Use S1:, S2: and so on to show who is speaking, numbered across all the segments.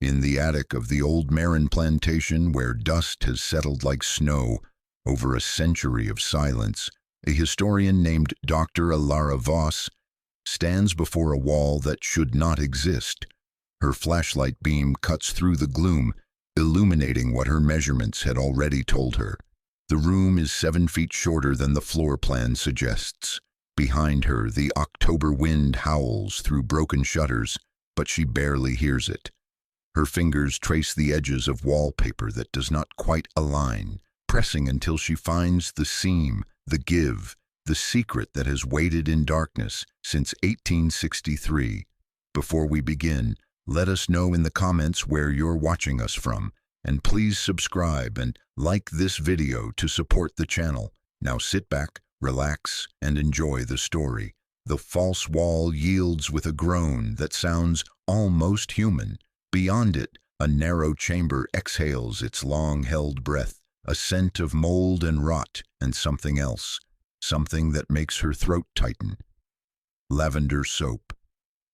S1: in the attic of the old Merrin plantation where dust has settled like snow over a century of silence, a historian named Dr. Alara Voss stands before a wall that should not exist. Her flashlight beam cuts through the gloom, illuminating what her measurements had already told her. The room is 7 feet shorter than the floor plan suggests. Behind her, the October wind howls through broken shutters, but she barely hears it. Her fingers trace the edges of wallpaper that does not quite align, pressing until she finds the seam, the give, the secret that has waited in darkness since 1863. Before we begin, let us know in the comments where you're watching us from, and please subscribe and like this video to support the channel. Now sit back, relax, and enjoy the story. The false wall yields with a groan that sounds almost human. Beyond it, a narrow chamber exhales its long-held breath, a scent of mold and rot and something else, something that makes her throat tighten. Lavender soap.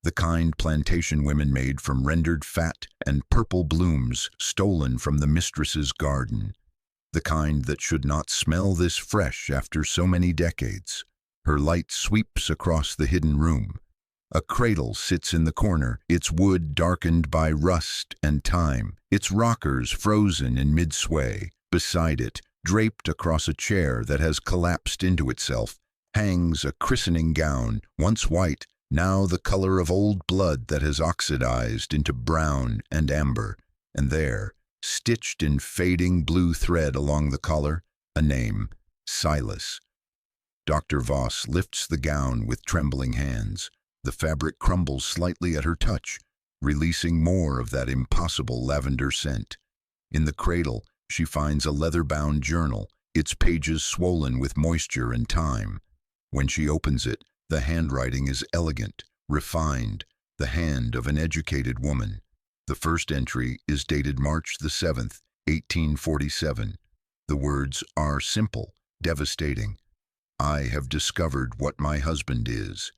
S1: The kind plantation women made from rendered fat and purple blooms stolen from the mistress's garden. The kind that should not smell this fresh after so many decades. Her light sweeps across the hidden room. A cradle sits in the corner, its wood darkened by rust and time, its rockers frozen in mid-sway. Beside it, draped across a chair that has collapsed into itself, hangs a christening gown, once white, now the color of old blood that has oxidized into brown and amber. And there, stitched in fading blue thread along the collar, a name, Silas. Dr. Voss lifts the gown with trembling hands. The fabric crumbles slightly at her touch, releasing more of that impossible lavender scent. In the cradle, she finds a leather-bound journal, its pages swollen with moisture and time. When she opens it, the handwriting is elegant, refined, the hand of an educated woman. The first entry is dated March the 7th, 1847. The words are simple, devastating. I have discovered what my husband is.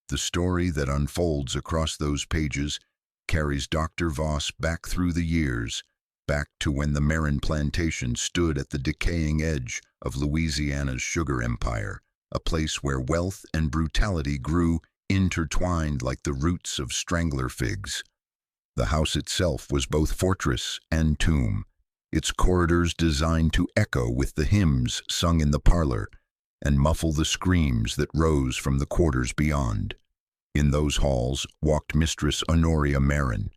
S1: The story that unfolds across those pages carries Dr. Voss back through the years, back to when the Merrin plantation stood at the decaying edge of Louisiana's sugar empire, a place where wealth and brutality grew intertwined like the roots of strangler figs. The house itself was both fortress and tomb, its corridors designed to echo with the hymns sung in the parlor and muffle the screams that rose from the quarters beyond. In those halls walked Mistress Honoria Merrin,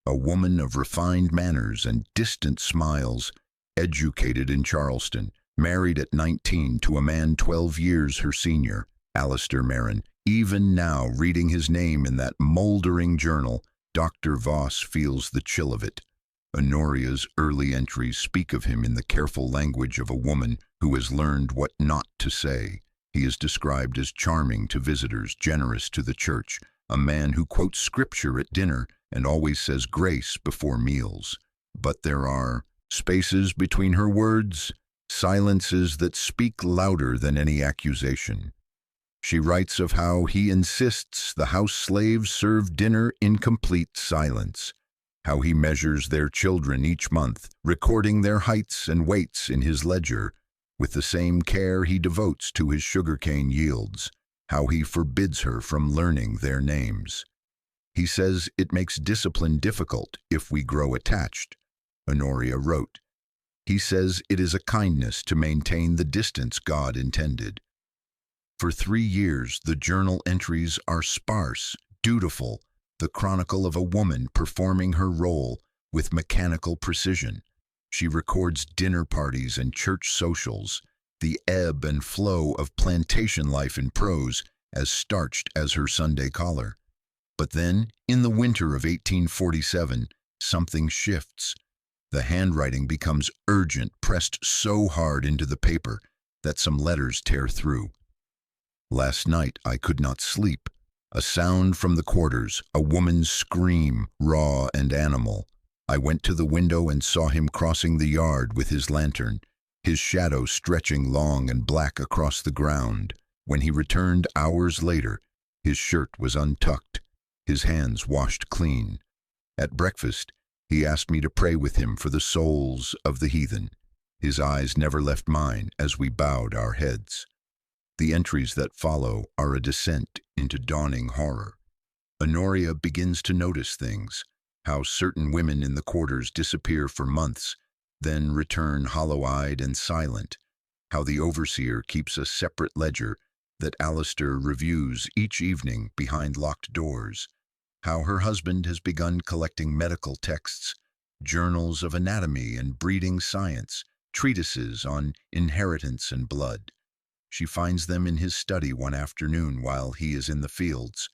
S1: a woman of refined manners and distant smiles, educated in Charleston, married at 19 to a man 12 years her senior, Alistair Merrin. Even now, reading his name in that moldering journal, Dr. Voss feels the chill of it. Honoria's early entries speak of him in the careful language of a woman who has learned what not to say. He is described as charming to visitors, generous to the church, a man who quotes scripture at dinner and always says grace before meals. But there are spaces between her words, silences that speak louder than any accusation. She writes of how he insists the house slaves serve dinner in complete silence, how he measures their children each month, recording their heights and weights in his ledger, with the same care he devotes to his sugarcane yields, how he forbids her from learning their names. He says it makes discipline difficult if we grow attached, Honoria wrote. He says it is a kindness to maintain the distance God intended. For 3 years, the journal entries are sparse, dutiful, the chronicle of a woman performing her role with mechanical precision. She records dinner parties and church socials, the ebb and flow of plantation life in prose, as starched as her Sunday collar. But then, in the winter of 1847, something shifts. The handwriting becomes urgent, pressed so hard into the paper that some letters tear through. Last night I could not sleep. A sound from the quarters, a woman's scream, raw and animal. I went to the window and saw him crossing the yard with his lantern, his shadow stretching long and black across the ground. When he returned hours later, his shirt was untucked, his hands washed clean. At breakfast, He asked me to pray with him for the souls of the heathen. His eyes never left mine as we bowed our heads. The entries that follow are a descent into dawning horror. Honoria begins to notice things, how certain women in the quarters disappear for months, then return hollow-eyed and silent, how the overseer keeps a separate ledger that Alistair reviews each evening behind locked doors, how her husband has begun collecting medical texts, journals of anatomy and breeding science, treatises on inheritance and blood. She finds them in his study one afternoon while he is in the fields,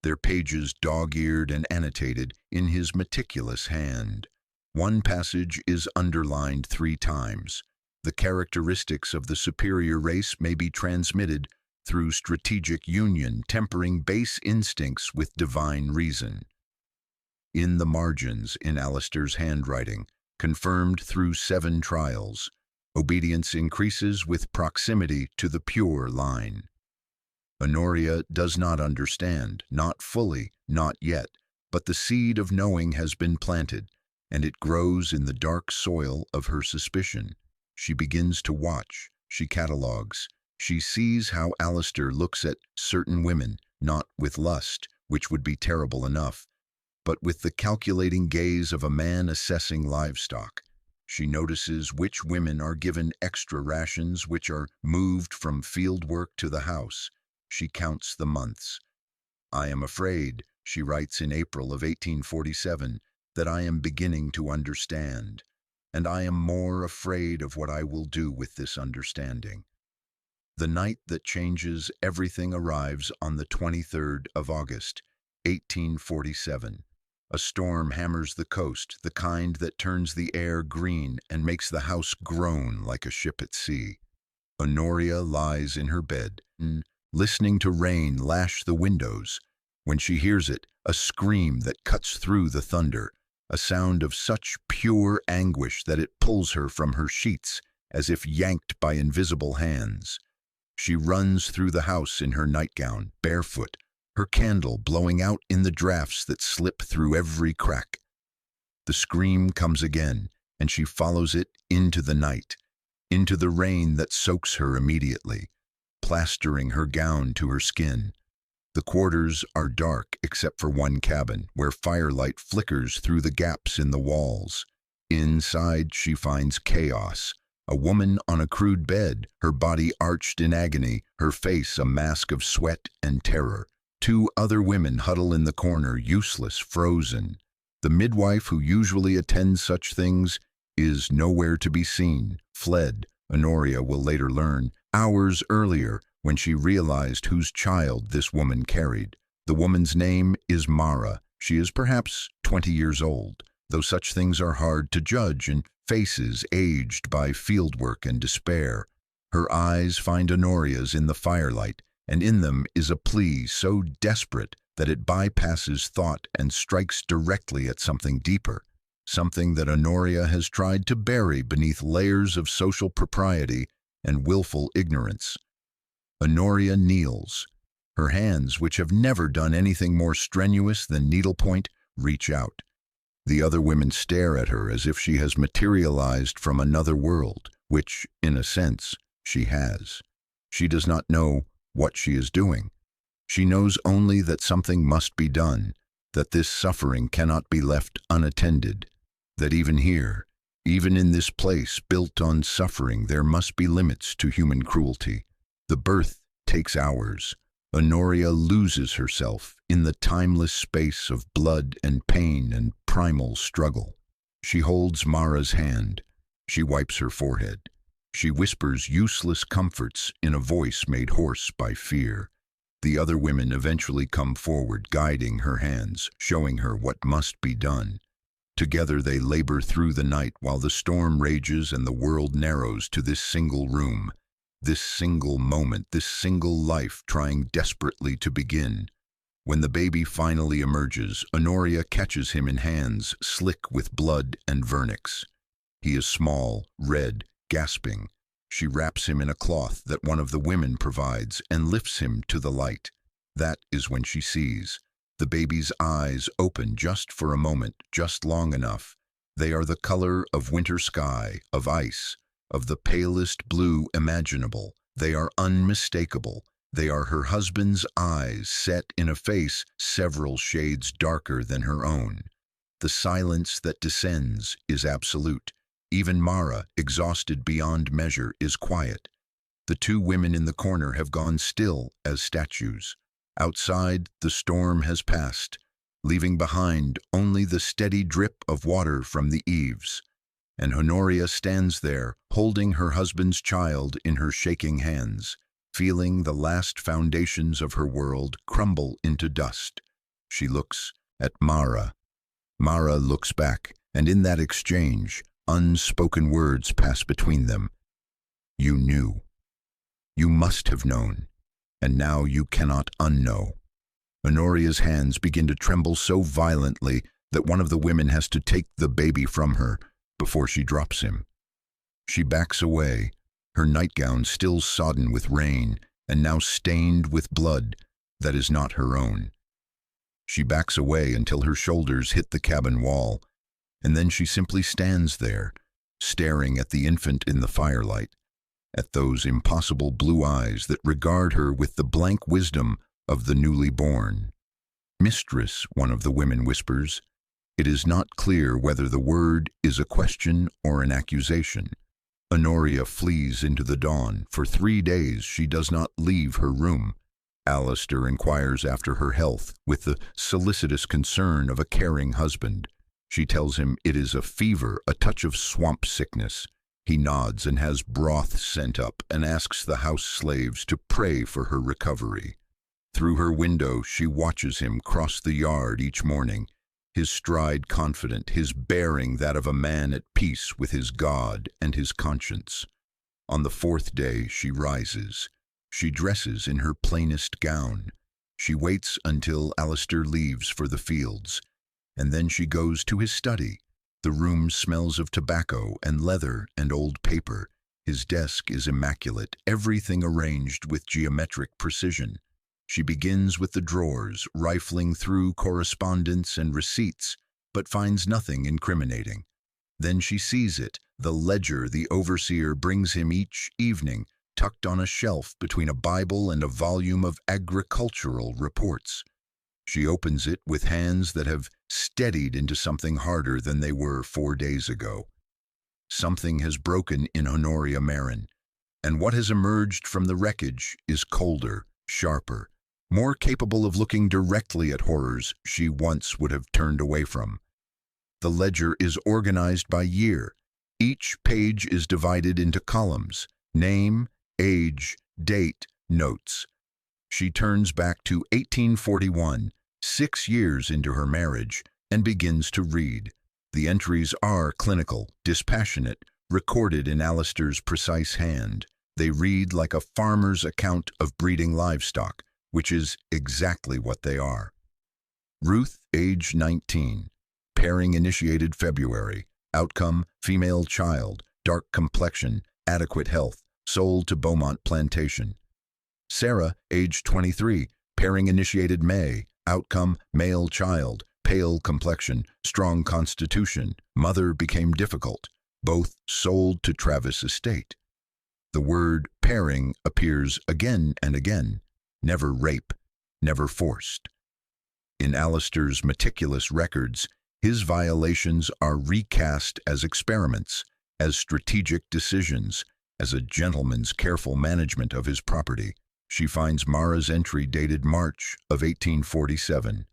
S1: their pages dog-eared and annotated in his meticulous hand. One passage is underlined 3 times. The characteristics of the superior race may be transmitted through strategic union, tempering base instincts with divine reason. In the margins, in Alistair's handwriting, confirmed through 7 trials, obedience increases with proximity to the pure line. Honoria does not understand, not fully, not yet, but the seed of knowing has been planted, and it grows in the dark soil of her suspicion. She begins to watch, she catalogues, she sees how Alistair looks at certain women, not with lust, which would be terrible enough, but with the calculating gaze of a man assessing livestock. She notices which women are given extra rations, which are moved from field work to the house. She counts the months. "I am afraid," she writes in April of 1847, "that I am beginning to understand, and I am more afraid of what I will do with this understanding." The night that changes everything arrives on the 23rd of August, 1847. A storm hammers the coast, the kind that turns the air green and makes the house groan like a ship at sea. Honoria lies in her bed, listening to rain lash the windows. When she hears it, a scream that cuts through the thunder, a sound of such pure anguish that it pulls her from her sheets as if yanked by invisible hands. She runs through the house in her nightgown, barefoot, her candle blowing out in the drafts that slip through every crack. The scream comes again, and she follows it into the night, into the rain that soaks her immediately, plastering her gown to her skin. The quarters are dark except for one cabin, where firelight flickers through the gaps in the walls. Inside she finds chaos. A woman on a crude bed, her body arched in agony, her face a mask of sweat and terror. 2 other women huddle in the corner, useless, frozen. The midwife who usually attends such things is nowhere to be seen, fled, Honoria will later learn, hours earlier when she realized whose child this woman carried. The woman's name is Mara. She is perhaps 20 years old, though such things are hard to judge in faces aged by fieldwork and despair. Her eyes find Honoria's in the firelight, and in them is a plea so desperate that it bypasses thought and strikes directly at something deeper, something that Honoria has tried to bury beneath layers of social propriety and willful ignorance. Honoria kneels. Her hands, which have never done anything more strenuous than needlepoint, reach out. The other women stare at her as if she has materialized from another world, which, in a sense, she has. She does not know what she is doing. She knows only that something must be done, that this suffering cannot be left unattended, that even here, even in this place built on suffering, there must be limits to human cruelty. The birth takes hours. Honoria loses herself in the timeless space of blood and pain and primal struggle. She holds Mara's hand. She wipes her forehead. She whispers useless comforts in a voice made hoarse by fear. The other women eventually come forward, guiding her hands, showing her what must be done. Together they labor through the night while the storm rages and the world narrows to this single room, this single moment, this single life trying desperately to begin. When the baby finally emerges, Honoria catches him in hands slick with blood and vernix. He is small, red, gasping. She wraps him in a cloth that one of the women provides and lifts him to the light. That is when she sees. The baby's eyes open just for a moment, just long enough, They are the color of winter sky, of ice, of the palest blue imaginable. They are unmistakable. They are her husband's eyes set in a face several shades darker than her own. The silence that descends is absolute. Even Mara, exhausted beyond measure, is quiet. The two women in the corner have gone still as statues. Outside, the storm has passed, leaving behind only the steady drip of water from the eaves. And Honoria stands there, holding her husband's child in her shaking hands, feeling the last foundations of her world crumble into dust. She looks at Mara. Mara looks back, and in that exchange, unspoken words pass between them. You knew. You must have known, and now you cannot unknow. Honoria's hands begin to tremble so violently that one of the women has to take the baby from her before she drops him. She backs away, her nightgown still sodden with rain and now stained with blood that is not her own. She backs away until her shoulders hit the cabin wall, and then she simply stands there, staring at the infant in the firelight, at those impossible blue eyes that regard her with the blank wisdom of the newly born. Mistress, one of the women whispers. It is not clear whether the word is a question or an accusation. Honoria flees into the dawn. For 3 days she does not leave her room. Alistair inquires after her health with the solicitous concern of a caring husband. She tells him it is a fever, a touch of swamp sickness. He nods and has broth sent up and asks the house slaves to pray for her recovery. Through her window she watches him cross the yard each morning, his stride confident, his bearing that of a man at peace with his God and his conscience. On the 4th day she rises. She dresses in her plainest gown. She waits until Alistair leaves for the fields, and then she goes to his study. The room smells of tobacco and leather and old paper. His desk is immaculate, everything arranged with geometric precision. She begins with the drawers, rifling through correspondence and receipts, but finds nothing incriminating. Then she sees it, the ledger the overseer brings him each evening, tucked on a shelf between a Bible and a volume of agricultural reports. She opens it with hands that have steadied into something harder than they were 4 days ago. Something has broken in Honoria Merrin, and what has emerged from the wreckage is colder, sharper, more capable of looking directly at horrors she once would have turned away from. The ledger is organized by year. Each page is divided into columns: name, age, date, notes. She turns back to 1841, 6 years into her marriage, and begins to read. The entries are clinical, dispassionate, recorded in Alistair's precise hand. They read like a farmer's account of breeding livestock, which is exactly what they are. Ruth, age 19. Pairing initiated February. Outcome, female child, dark complexion, adequate health, sold to Beaumont Plantation. Sarah, age 23. Pairing initiated May. Outcome, male child, pale complexion, strong constitution. Mother became difficult. Both sold to Travis Estate. The word pairing appears again and again. Never rape, never forced. In Alistair's meticulous records, his violations are recast as experiments, as strategic decisions, as a gentleman's careful management of his property. She finds Mara's entry dated March of 1847.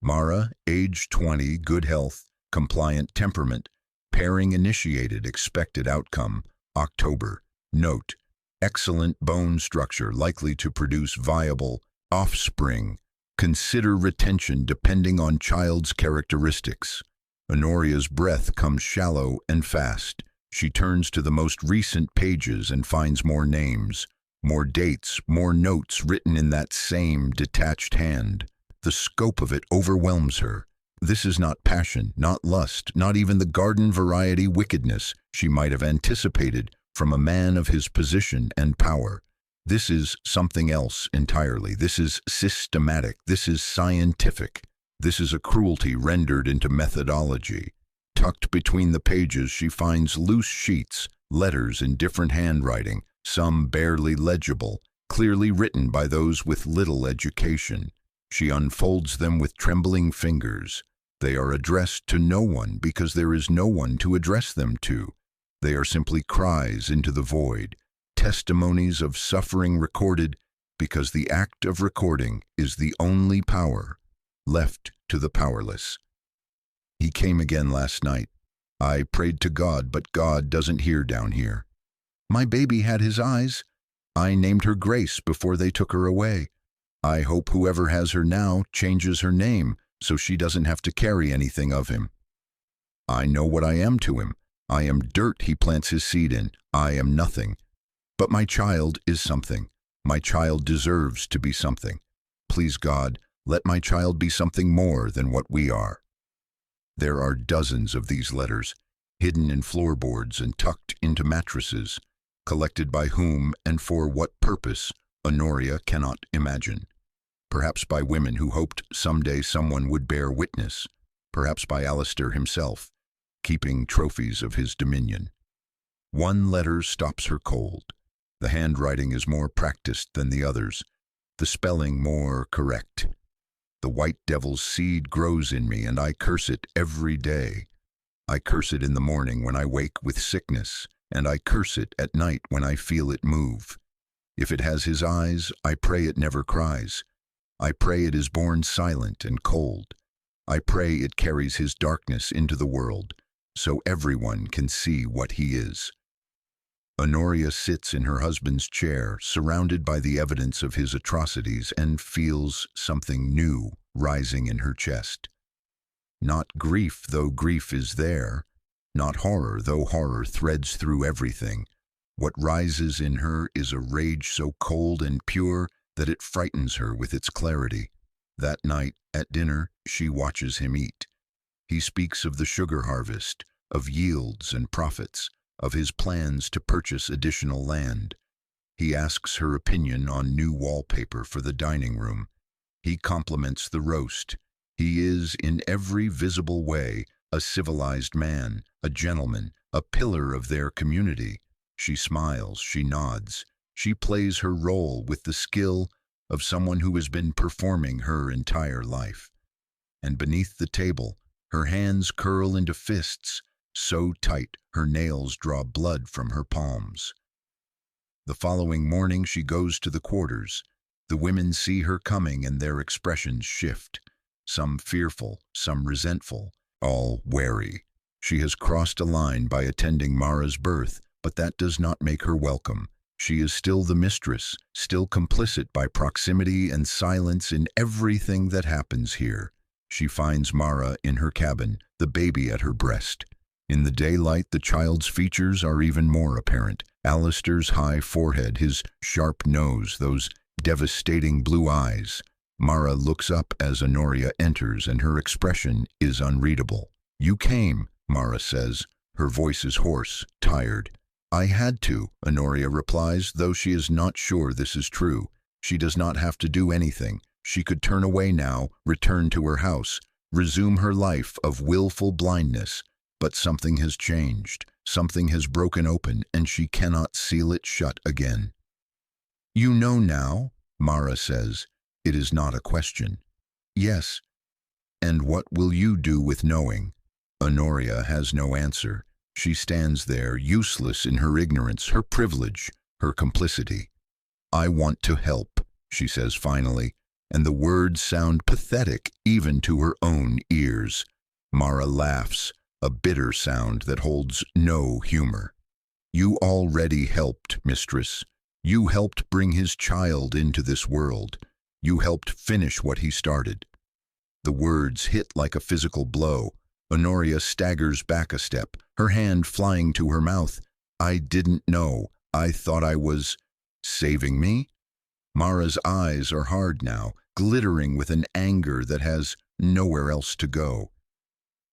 S1: Mara, age 20, good health, compliant temperament, pairing initiated, expected outcome, October. Note: excellent bone structure, likely to produce viable offspring. Consider retention depending on child's characteristics. Honoria's breath comes shallow and fast. She turns to the most recent pages and finds more names, more dates, more notes written in that same detached hand. The scope of it overwhelms her. This is not passion, not lust, not even the garden variety wickedness she might have anticipated from a man of his position and power. This is something else entirely. This is systematic. This is scientific. This is a cruelty rendered into methodology. Tucked between the pages, she finds loose sheets, letters in different handwriting, some barely legible, clearly written by those with little education. She unfolds them with trembling fingers. They are addressed to no one because there is no one to address them to. They are simply cries into the void, testimonies of suffering recorded because the act of recording is the only power left to the powerless. He came again last night. I prayed to God, but God doesn't hear down here. My baby had his eyes. I named her Grace before they took her away. I hope whoever has her now changes her name so she doesn't have to carry anything of him. I know what I am to him. I am dirt he plants his seed in. I am nothing. But my child is something. My child deserves to be something. Please God, let my child be something more than what we are. There are dozens of these letters, hidden in floorboards and tucked into mattresses, collected by whom and for what purpose, Honoria cannot imagine. Perhaps by women who hoped someday someone would bear witness, perhaps by Alistair himself, keeping trophies of his dominion. One letter stops her cold. The handwriting is more practiced than the others, the spelling more correct. The white devil's seed grows in me, and I curse it every day. I curse it in the morning when I wake with sickness, and I curse it at night when I feel it move. If it has his eyes, I pray it never cries. I pray it is born silent and cold. I pray it carries his darkness into the world, so everyone can see what he is. Honoria sits in her husband's chair, surrounded by the evidence of his atrocities, and feels something new rising in her chest. Not grief, though grief is there. Not horror, though horror threads through everything. What rises in her is a rage so cold and pure that it frightens her with its clarity. That night, at dinner, she watches him eat. He speaks of the sugar harvest, of yields and profits, of his plans to purchase additional land. He asks her opinion on new wallpaper for the dining room. He compliments the roast. He is, in every visible way, a civilized man, a gentleman, a pillar of their community. She smiles, she nods. She plays her role with the skill of someone who has been performing her entire life. And beneath the table, her hands curl into fists, so tight her nails draw blood from her palms. The following morning she goes to the quarters. The women see her coming and their expressions shift, some fearful, some resentful, all wary. She has crossed a line by attending Mara's birth, but that does not make her welcome. She is still the mistress, still complicit by proximity and silence in everything that happens here. She finds Mara in her cabin, the baby at her breast. In the daylight, the child's features are even more apparent. Alistair's high forehead, his sharp nose, those devastating blue eyes. Mara looks up as Honoria enters, and her expression is unreadable. "You came," Mara says. Her voice is hoarse, tired. "I had to," Honoria replies, though she is not sure this is true. She does not have to do anything. She could turn away now, return to her house, resume her life of willful blindness. But something has changed. Something has broken open, and she cannot seal it shut again. "You know now," Mara says. It is not a question. "Yes." "And what will you do with knowing?" Honoria has no answer. She stands there, useless in her ignorance, her privilege, her complicity. "I want to help," she says finally, and the words sound pathetic even to her own ears. Mara laughs, a bitter sound that holds no humor. "You already helped, mistress. You helped bring his child into this world. You helped finish what he started." The words hit like a physical blow. Honoria staggers back a step, her hand flying to her mouth. "I didn't know. I thought I was saving me?" Mara's eyes are hard now, glittering with an anger that has nowhere else to go.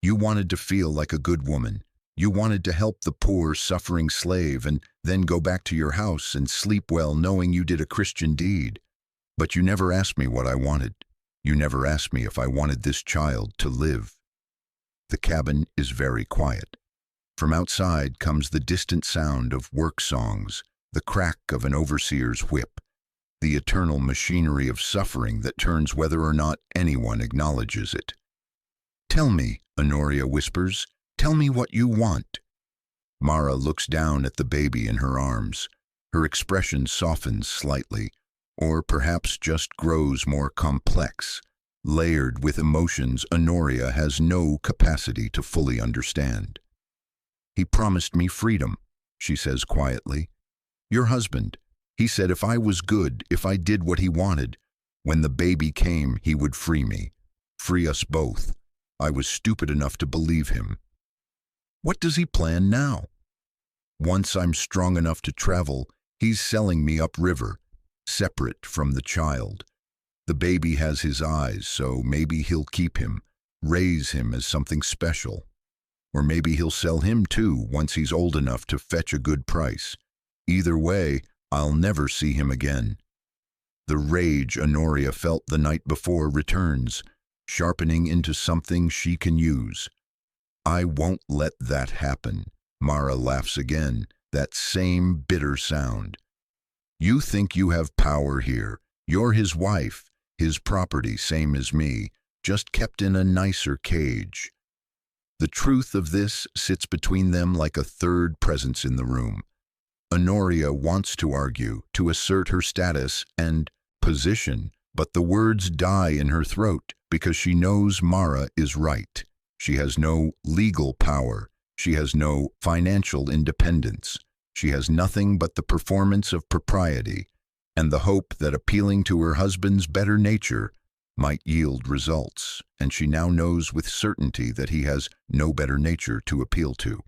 S1: "You wanted to feel like a good woman. You wanted to help the poor, suffering slave and then go back to your house and sleep well knowing you did a Christian deed. But you never asked me what I wanted. You never asked me if I wanted this child to live." The cabin is very quiet. From outside comes the distant sound of work songs, the crack of an overseer's whip, the eternal machinery of suffering that turns whether or not anyone acknowledges it. "Tell me," Honoria whispers, "tell me what you want." Mara looks down at the baby in her arms. Her expression softens slightly, or perhaps just grows more complex, layered with emotions Honoria has no capacity to fully understand. "He promised me freedom," she says quietly. "Your husband. He said if I was good, if I did what he wanted, when the baby came, he would free me. Free us both. I was stupid enough to believe him. What does he plan now? Once I'm strong enough to travel, he's selling me upriver, separate from the child. The baby has his eyes, so maybe he'll keep him, raise him as something special. Or maybe he'll sell him too once he's old enough to fetch a good price. Either way, I'll never see him again." The rage Honoria felt the night before returns, sharpening into something she can use. "I won't let that happen." Mara laughs again, that same bitter sound. "You think you have power here. You're his wife, his property, same as me, just kept in a nicer cage." The truth of this sits between them like a third presence in the room. Honoria wants to argue, to assert her status and position, but the words die in her throat because she knows Mara is right. She has no legal power. She has no financial independence. She has nothing but the performance of propriety and the hope that appealing to her husband's better nature might yield results, and she now knows with certainty that he has no better nature to appeal to.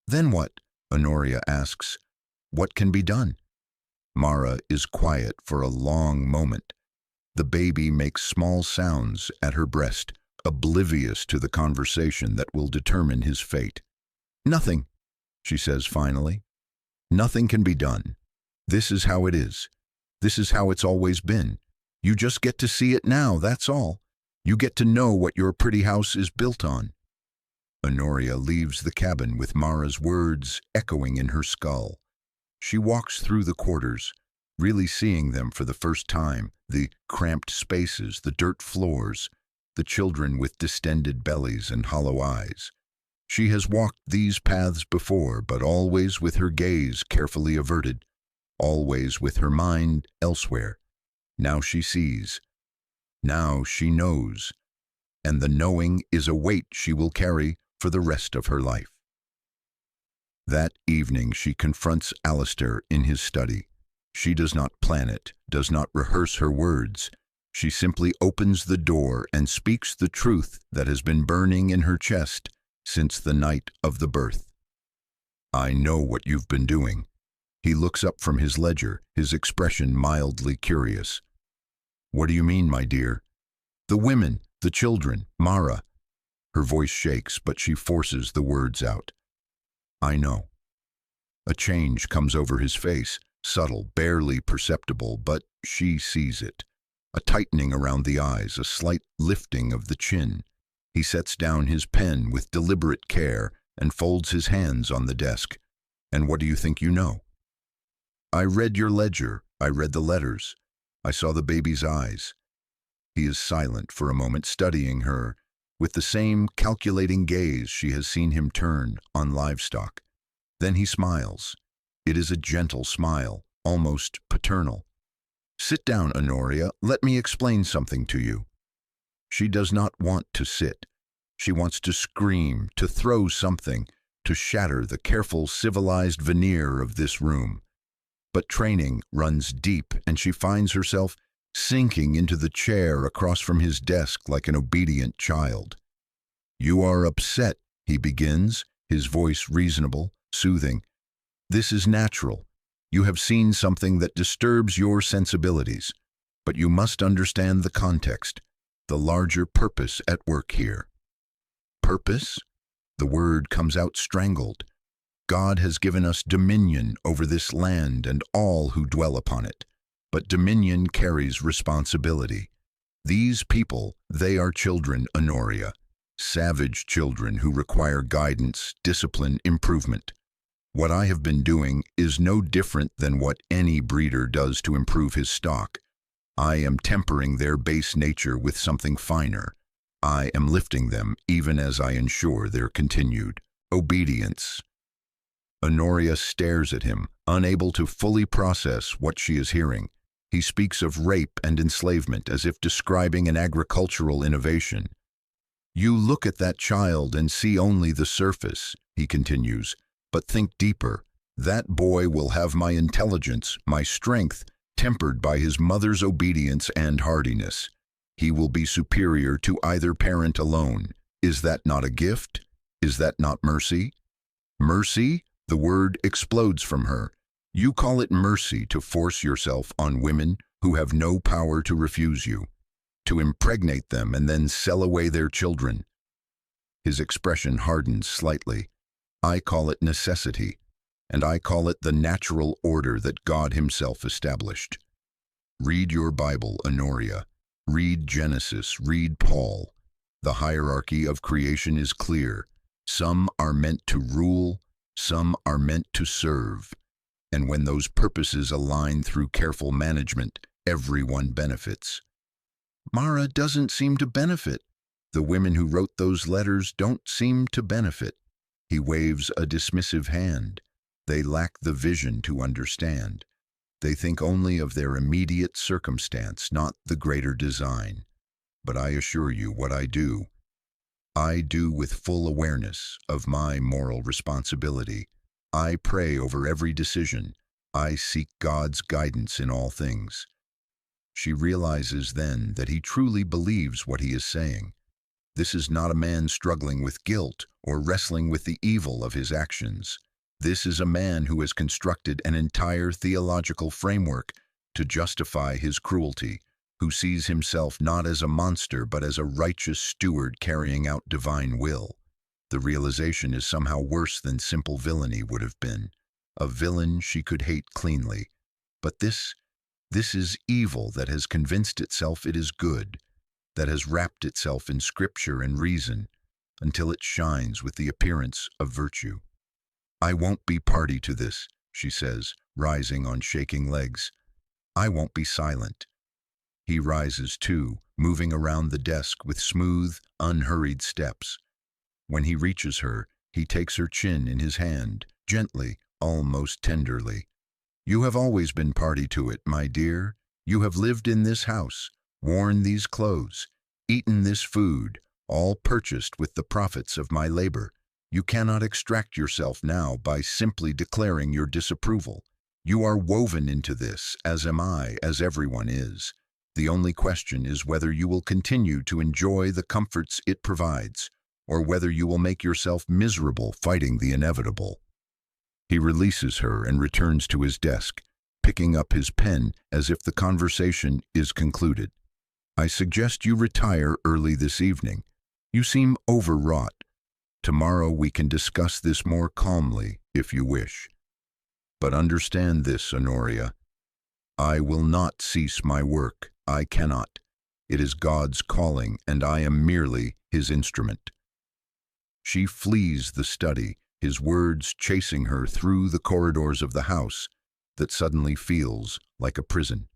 S1: "Then what?" Honoria asks. "What can be done?" Mara is quiet for a long moment. The baby makes small sounds at her breast, oblivious to the conversation that will determine his fate. "Nothing," she says finally. "Nothing can be done. This is how it is. This is how it's always been. You just get to see it now, that's all. You get to know what your pretty house is built on." Honoria leaves the cabin with Mara's words echoing in her skull. She walks through the quarters, really seeing them for the first time, the cramped spaces, the dirt floors, the children with distended bellies and hollow eyes. She has walked these paths before, but always with her gaze carefully averted, always with her mind elsewhere. Now she sees. Now she knows. And the knowing is a weight she will carry for the rest of her life. That evening she confronts Alistair in his study. She does not plan it, does not rehearse her words. She simply opens the door and speaks the truth that has been burning in her chest since the night of the birth. "I know what you've been doing." He looks up from his ledger, his expression mildly curious. "What do you mean, my dear?" "The women, the children, Mara." Her voice shakes, but she forces the words out. "I know." A change comes over his face, subtle, barely perceptible, but she sees it. A tightening around the eyes, a slight lifting of the chin. He sets down his pen with deliberate care and folds his hands on the desk. "And what do you think you know?" "I read your ledger. I read the letters. I saw the baby's eyes." He is silent for a moment, studying her with the same calculating gaze she has seen him turn on livestock. Then he smiles. It is a gentle smile, almost paternal. "Sit down, Honoria. Let me explain something to you." She does not want to sit. She wants to scream, to throw something, to shatter the careful, civilized veneer of this room. But training runs deep, and she finds herself sinking into the chair across from his desk like an obedient child. "You are upset," he begins, his voice reasonable, soothing. "This is natural. You have seen something that disturbs your sensibilities. But you must understand the context, the larger purpose at work here." "Purpose?" The word comes out strangled. "God has given us dominion over this land and all who dwell upon it. But dominion carries responsibility. These people, they are children, Honoria. savage children who require guidance, discipline, improvement. What I have been doing is no different than what any breeder does to improve his stock. I am tempering their base nature with something finer. I am lifting them even as I ensure their continued obedience. Honoria stares at him, unable to fully process what she is hearing. He speaks of rape and enslavement as if describing an agricultural innovation. You look at that child and see only the surface, he continues, but think deeper. That boy will have my intelligence, my strength, tempered by his mother's obedience and hardiness. He will be superior to either parent alone. Is that not a gift? Is that not mercy? Mercy? The word explodes from her. You call it mercy to force yourself on women who have no power to refuse you, to impregnate them and then sell away their children. His expression hardens slightly. I call it necessity, and I call it the natural order that God himself established. Read your Bible, Honoria. Read Genesis, read Paul. The hierarchy of creation is clear. Some are meant to rule, some are meant to serve. And when those purposes align through careful management, everyone benefits. Mara doesn't seem to benefit. The women who wrote those letters don't seem to benefit. He waves a dismissive hand. They lack the vision to understand. They think only of their immediate circumstance, not the greater design. But I assure you what I do with full awareness of my moral responsibility. I pray over every decision. I seek God's guidance in all things. She realizes then that he truly believes what he is saying. This is not a man struggling with guilt or wrestling with the evil of his actions. This is a man who has constructed an entire theological framework to justify his cruelty, who sees himself not as a monster but as a righteous steward carrying out divine will. The realization is somehow worse than simple villainy would have been. A villain she could hate cleanly. But this is evil that has convinced itself it is good, that has wrapped itself in scripture and reason, until it shines with the appearance of virtue. I won't be party to this, she says, rising on shaking legs. I won't be silent. He rises too, moving around the desk with smooth, unhurried steps. When he reaches her, he takes her chin in his hand, gently, almost tenderly. You have always been party to it, my dear. You have lived in this house, worn these clothes, eaten this food, all purchased with the profits of my labor. You cannot extract yourself now by simply declaring your disapproval. You are woven into this, as am I, as everyone is. The only question is whether you will continue to enjoy the comforts it provides, or whether you will make yourself miserable fighting the inevitable. He releases her and returns to his desk, picking up his pen as if the conversation is concluded. I suggest you retire early this evening. You seem overwrought. Tomorrow we can discuss this more calmly, if you wish. But understand this, Honoria. I will not cease my work. I cannot. It is God's calling, and I am merely his instrument. She flees the study, his words chasing her through the corridors of the house that suddenly feels like a prison.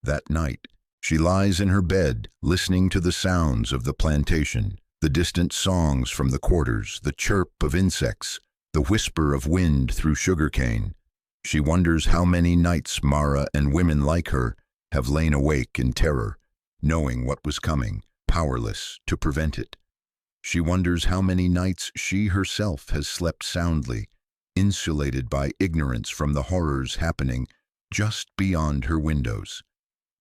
S1: That night, she lies in her bed, listening to the sounds of the plantation, the distant songs from the quarters, the chirp of insects, the whisper of wind through sugarcane. She wonders how many nights Mara and women like her have lain awake in terror, knowing what was coming, powerless to prevent it. She wonders how many nights she herself has slept soundly, insulated by ignorance from the horrors happening just beyond her windows.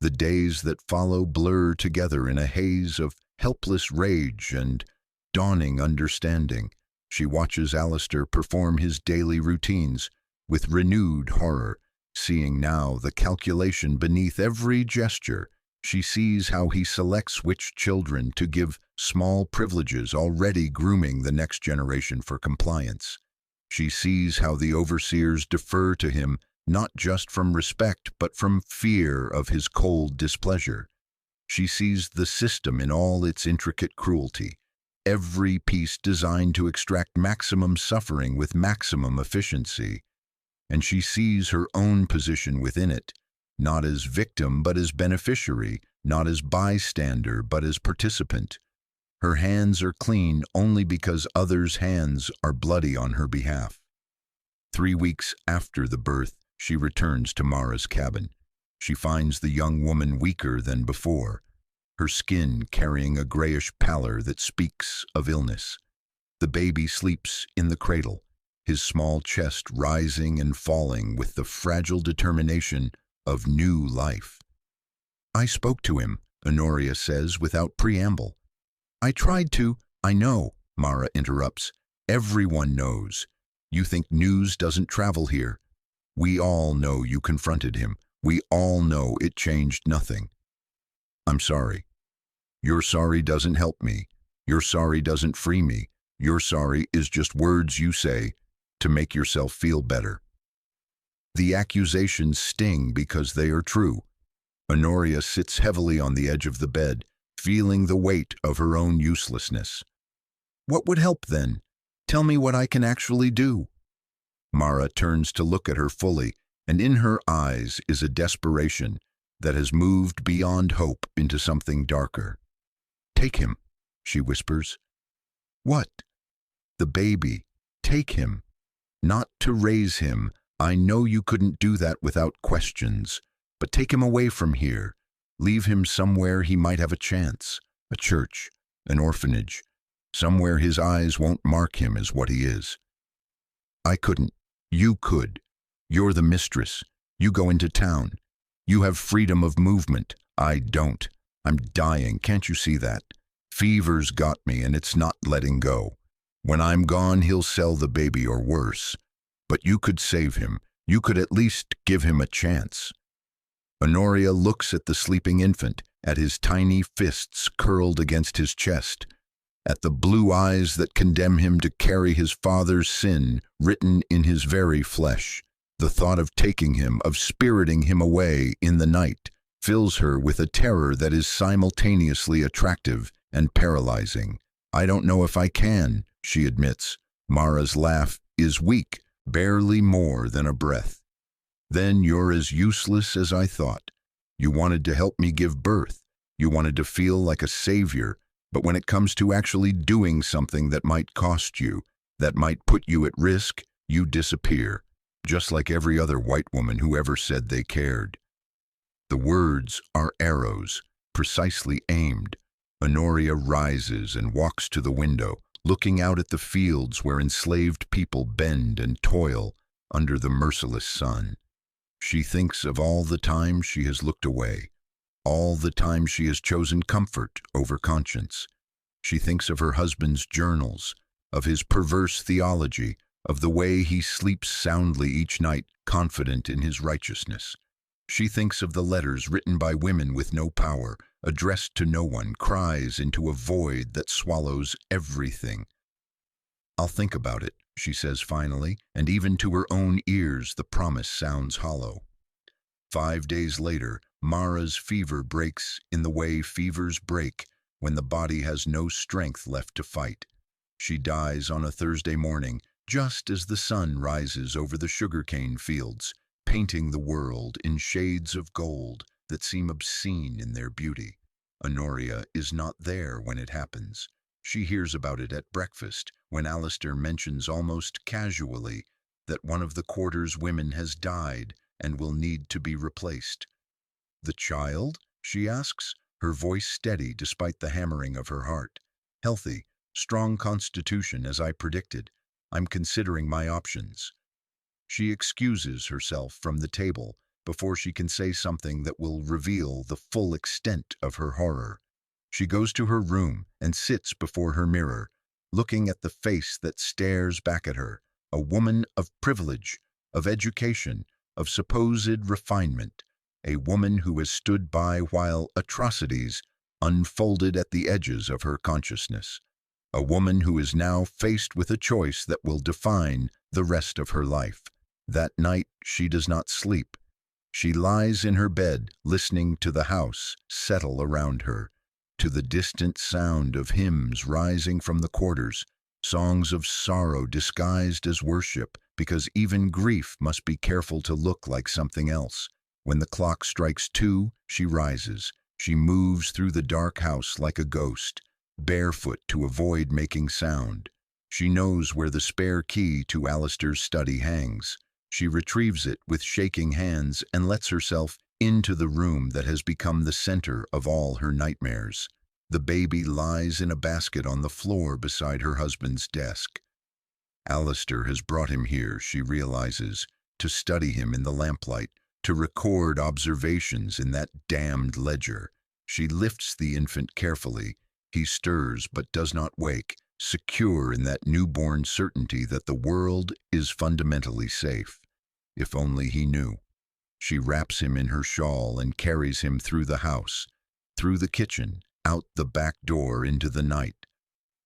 S1: The days that follow blur together in a haze of helpless rage and dawning understanding. She watches Alistair perform his daily routines with renewed horror, seeing now the calculation beneath every gesture. She sees how he selects which children to give small privileges, already grooming the next generation for compliance. She sees how the overseers defer to him not just from respect but from fear of his cold displeasure. She sees the system in all its intricate cruelty. every piece designed to extract maximum suffering with maximum efficiency. And she sees her own position within it, not as victim but as beneficiary, not as bystander but as participant. Her hands are clean only because others' hands are bloody on her behalf. 3 weeks after the birth, she returns to Mara's cabin. She finds the young woman weaker than before, her skin carrying a grayish pallor that speaks of illness. The baby sleeps in the cradle, his small chest rising and falling with the fragile determination of new life. "I spoke to him," Honoria says without preamble. "I tried to." "I know," Mara interrupts. "Everyone knows. You think news doesn't travel here. We all know you confronted him. We all know it changed nothing." "I'm sorry." "Your sorry doesn't help me. Your sorry doesn't free me. Your sorry is just words you say to make yourself feel better." The accusations sting because they are true. Honoria sits heavily on the edge of the bed, feeling the weight of her own uselessness. "What would help then? Tell me what I can actually do." Mara turns to look at her fully, and in her eyes is a desperation that has moved beyond hope into something darker. "Take him," she whispers. "What?" "The baby. Take him. Not to raise him. I know you couldn't do that without questions. But take him away from here. Leave him somewhere he might have a chance. A church, an orphanage. Somewhere his eyes won't mark him as what he is." "I couldn't. You could. You're the mistress. You go into town. You have freedom of movement. I don't. I'm dying. Can't you see that? Fever's got me and it's not letting go. When I'm gone, he'll sell the baby or worse. But you could save him. You could at least give him a chance." Honoria looks at the sleeping infant, at his tiny fists curled against his chest, at the blue eyes that condemn him to carry his father's sin written in his very flesh. The thought of taking him, of spiriting him away in the night, fills her with a terror that is simultaneously attractive and paralyzing. "I don't know if I can," she admits. Mara's laugh is weak, barely more than a breath. "Then you're as useless as I thought. You wanted to help me give birth. You wanted to feel like a savior. But when it comes to actually doing something that might cost you, that might put you at risk, you disappear, just like every other white woman who ever said they cared." The words are arrows, precisely aimed. Honoria rises and walks to the window, looking out at the fields where enslaved people bend and toil under the merciless sun. She thinks of all the time she has looked away, all the time she has chosen comfort over conscience. She thinks of her husband's journals, of his perverse theology, of the way he sleeps soundly each night, confident in his righteousness. She thinks of the letters written by women with no power, addressed to no one, cries into a void that swallows everything. "I'll think about it," she says finally, and even to her own ears the promise sounds hollow. 5 days later, Mara's fever breaks in the way fevers break when the body has no strength left to fight. She dies on a Thursday morning, just as the sun rises over the sugarcane fields, painting the world in shades of gold that seem obscene in their beauty. Honoria is not there when it happens. She hears about it at breakfast, when Alistair mentions almost casually that one of the quarter's women has died and will need to be replaced. "The child?" she asks, her voice steady despite the hammering of her heart. "Healthy, strong constitution as I predicted. I'm considering my options." She excuses herself from the table before she can say something that will reveal the full extent of her horror. She goes to her room and sits before her mirror, looking at the face that stares back at her, a woman of privilege, of education, of supposed refinement, a woman who has stood by while atrocities unfolded at the edges of her consciousness, a woman who is now faced with a choice that will define the rest of her life. That night she does not sleep. She lies in her bed, listening to the house settle around her. to the distant sound of hymns rising from the quarters, songs of sorrow disguised as worship, because even grief must be careful to look like something else. When the clock strikes 2, she rises. She moves through the dark house like a ghost, barefoot to avoid making sound. She knows where the spare key to Alistair's study hangs. She retrieves it with shaking hands and lets herself into the room that has become the center of all her nightmares. The baby lies in a basket on the floor beside her husband's desk. Alistair has brought him here, she realizes, to study him in the lamplight, to record observations in that damned ledger. She lifts the infant carefully. He stirs but does not wake, secure in that newborn certainty that the world is fundamentally safe. If only he knew. She wraps him in her shawl and carries him through the house, through the kitchen, out the back door into the night.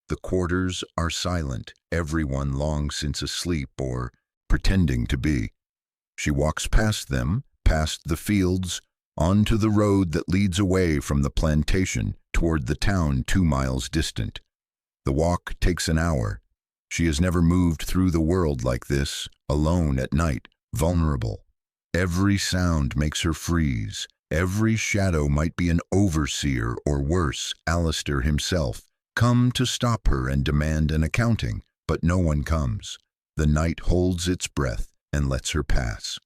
S1: The quarters are silent, everyone long since asleep or pretending to be. She walks past them, past the fields, onto the road that leads away from the plantation toward the town 2 miles distant. The walk takes an hour. She has never moved through the world like this, alone at night, vulnerable. Every sound makes her freeze. Every shadow might be an overseer or worse, Alistair himself, come to stop her and demand an accounting, but no one comes. The night holds its breath and lets her pass.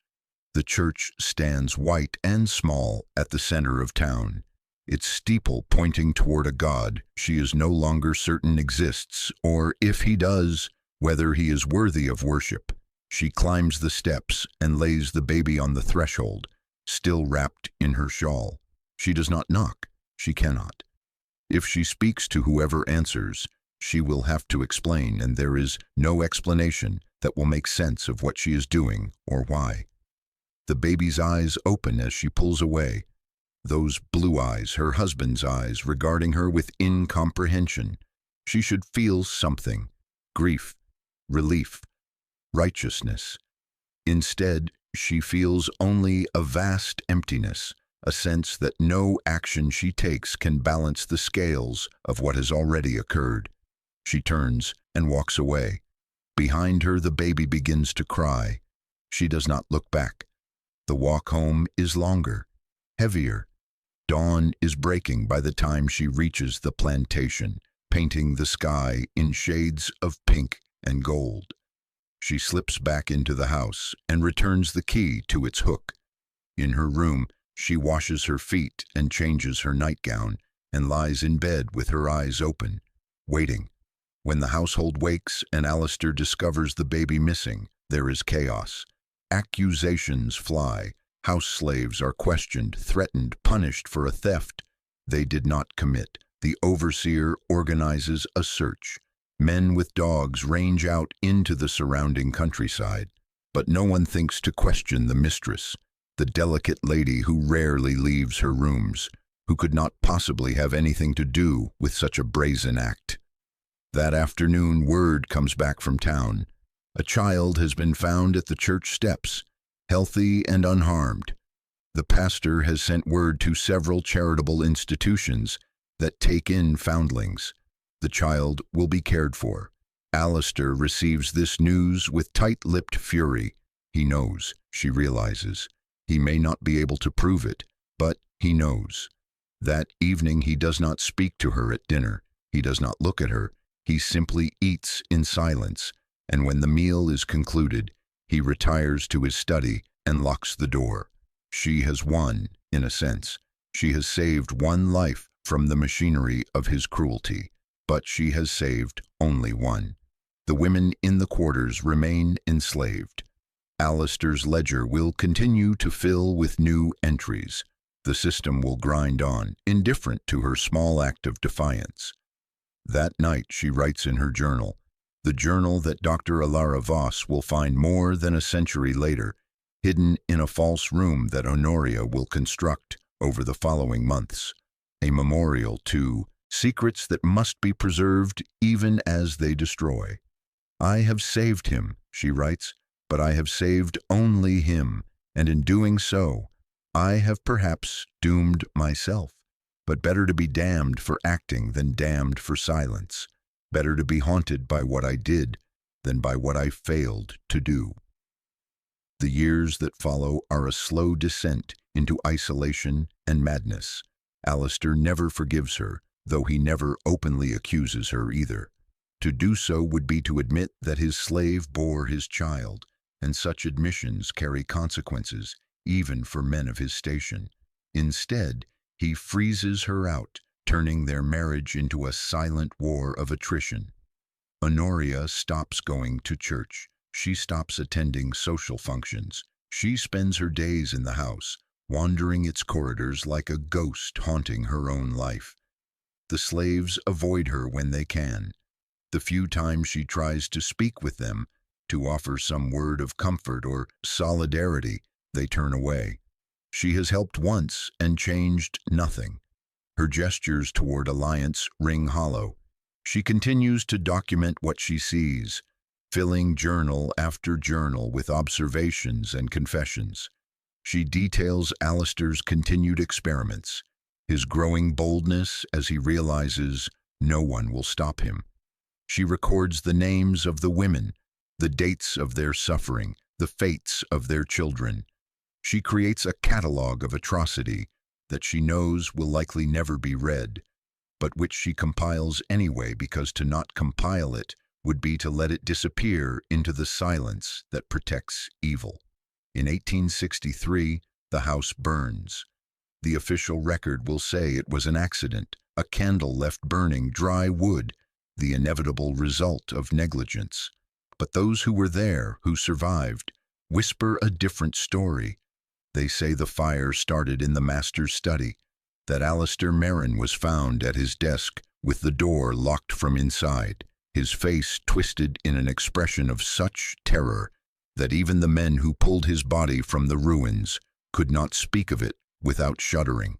S1: The church stands white and small at the center of town, its steeple pointing toward a God she is no longer certain exists, or if he does, whether he is worthy of worship. She climbs the steps and lays the baby on the threshold, still wrapped in her shawl. She does not knock. She cannot. If she speaks to whoever answers, she will have to explain, and there is no explanation that will make sense of what she is doing or why. The baby's eyes open as she pulls away. Those blue eyes, her husband's eyes, regarding her with incomprehension. She should feel something. Grief, relief, righteousness. Instead, she feels only a vast emptiness, a sense that no action she takes can balance the scales of what has already occurred. She turns and walks away. Behind her, the baby begins to cry. She does not look back. The walk home is longer, heavier. Dawn is breaking by the time she reaches the plantation, painting the sky in shades of pink and gold. She slips back into the house and returns the key to its hook. In her room, she washes her feet and changes her nightgown and lies in bed with her eyes open, waiting. When the household wakes and Alistair discovers the baby missing, there is chaos. Accusations fly. House slaves are questioned, threatened, punished for a theft they did not commit. The overseer organizes a search. Men with dogs range out into the surrounding countryside, but no one thinks to question the mistress, the delicate lady who rarely leaves her rooms, who could not possibly have anything to do with such a brazen act. That afternoon, word comes back from town. A child has been found at the church steps, healthy and unharmed. The pastor has sent word to several charitable institutions that take in foundlings. The child will be cared for. Alistair receives this news with tight-lipped fury. He knows, she realizes. He may not be able to prove it, but he knows. That evening he does not speak to her at dinner. He does not look at her. He simply eats in silence, and when the meal is concluded, he retires to his study and locks the door. She has won, in a sense. She has saved one life from the machinery of his cruelty, but she has saved only one. The women in the quarters remain enslaved. Alistair's ledger will continue to fill with new entries. The system will grind on, indifferent to her small act of defiance. That night she writes in her journal, the journal that Dr. Alara Voss will find more than a century later, hidden in a false room that Honoria will construct over the following months, a memorial to secrets that must be preserved even as they destroy. I have saved him, she writes, but I have saved only him, and in doing so, I have perhaps doomed myself. But better to be damned for acting than damned for silence. Better to be haunted by what I did than by what I failed to do. The years that follow are a slow descent into isolation and madness. Alistair never forgives her, though he never openly accuses her either. To do so would be to admit that his slave bore his child, and such admissions carry consequences, even for men of his station. Instead, he freezes her out, turning their marriage into a silent war of attrition. Honoria stops going to church. She stops attending social functions. She spends her days in the house, wandering its corridors like a ghost haunting her own life. The slaves avoid her when they can. The few times she tries to speak with them, to offer some word of comfort or solidarity, they turn away. She has helped once and changed nothing. Her gestures toward alliance ring hollow. She continues to document what she sees, filling journal after journal with observations and confessions. She details Alistair's continued experiments, his growing boldness as he realizes no one will stop him. She records the names of the women, the dates of their suffering, the fates of their children. She creates a catalog of atrocity that she knows will likely never be read, but which she compiles anyway because to not compile it would be to let it disappear into the silence that protects evil. In 1863, the house burns. The official record will say it was an accident, a candle left burning dry wood, the inevitable result of negligence. But those who were there, who survived, whisper a different story. They say the fire started in the master's study, that Alistair Merrin was found at his desk with the door locked from inside, his face twisted in an expression of such terror that even the men who pulled his body from the ruins could not speak of it without shuddering.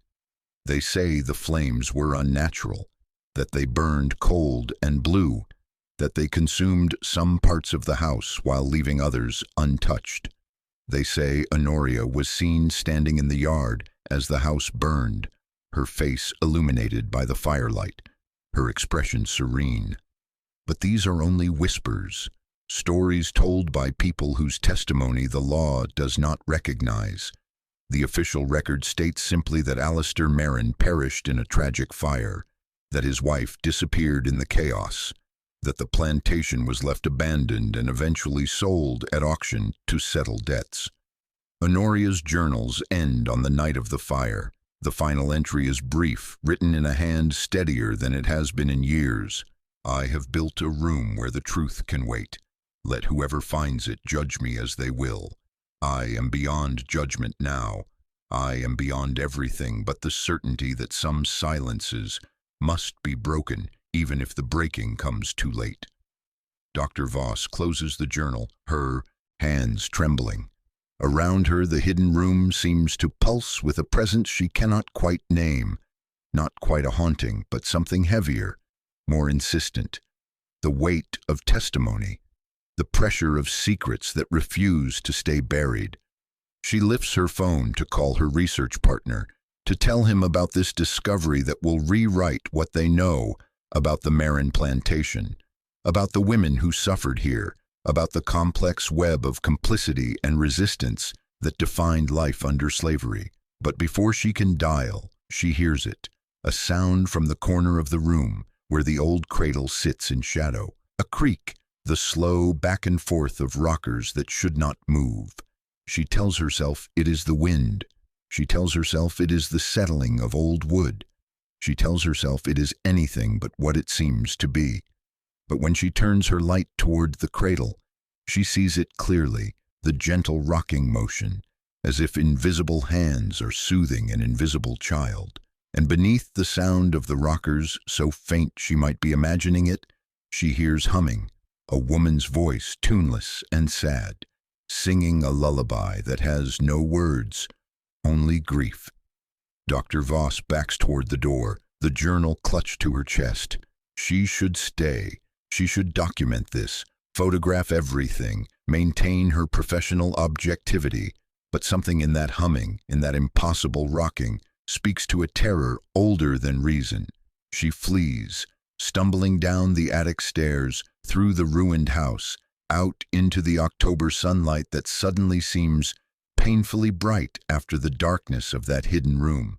S1: They say the flames were unnatural, that they burned cold and blue, that they consumed some parts of the house while leaving others untouched. They say Honoria was seen standing in the yard as the house burned, her face illuminated by the firelight, her expression serene. But these are only whispers, stories told by people whose testimony the law does not recognize. The official record states simply that Alistair Merrin perished in a tragic fire, that his wife disappeared in the chaos, that the plantation was left abandoned and eventually sold at auction to settle debts. Honoria's journals end on the night of the fire. The final entry is brief, written in a hand steadier than it has been in years. I have built a room where the truth can wait. Let whoever finds it judge me as they will. I am beyond judgment now. I am beyond everything but the certainty that some silences must be broken, even if the breaking comes too late. Dr. Voss closes the journal, her hands trembling. Around her, the hidden room seems to pulse with a presence she cannot quite name. Not quite a haunting, but something heavier, more insistent. The weight of testimony, the pressure of secrets that refuse to stay buried. She lifts her phone to call her research partner, to tell him about this discovery that will rewrite what they know about the Merrin plantation, about the women who suffered here, about the complex web of complicity and resistance that defined life under slavery. But before she can dial, she hears it, a sound from the corner of the room where the old cradle sits in shadow, a creak, the slow back and forth of rockers that should not move. She tells herself it is the wind. She tells herself it is the settling of old wood. She tells herself it is anything but what it seems to be. But when she turns her light toward the cradle, she sees it clearly, the gentle rocking motion, as if invisible hands are soothing an invisible child. And beneath the sound of the rockers, so faint she might be imagining it, she hears humming, a woman's voice, tuneless and sad, singing a lullaby that has no words, only grief. Dr. Voss backs toward the door, the journal clutched to her chest. She should stay. She should document this, photograph everything, maintain her professional objectivity. But something in that humming, in that impossible rocking, speaks to a terror older than reason. She flees, stumbling down the attic stairs, through the ruined house, out into the October sunlight that suddenly seems painfully bright after the darkness of that hidden room.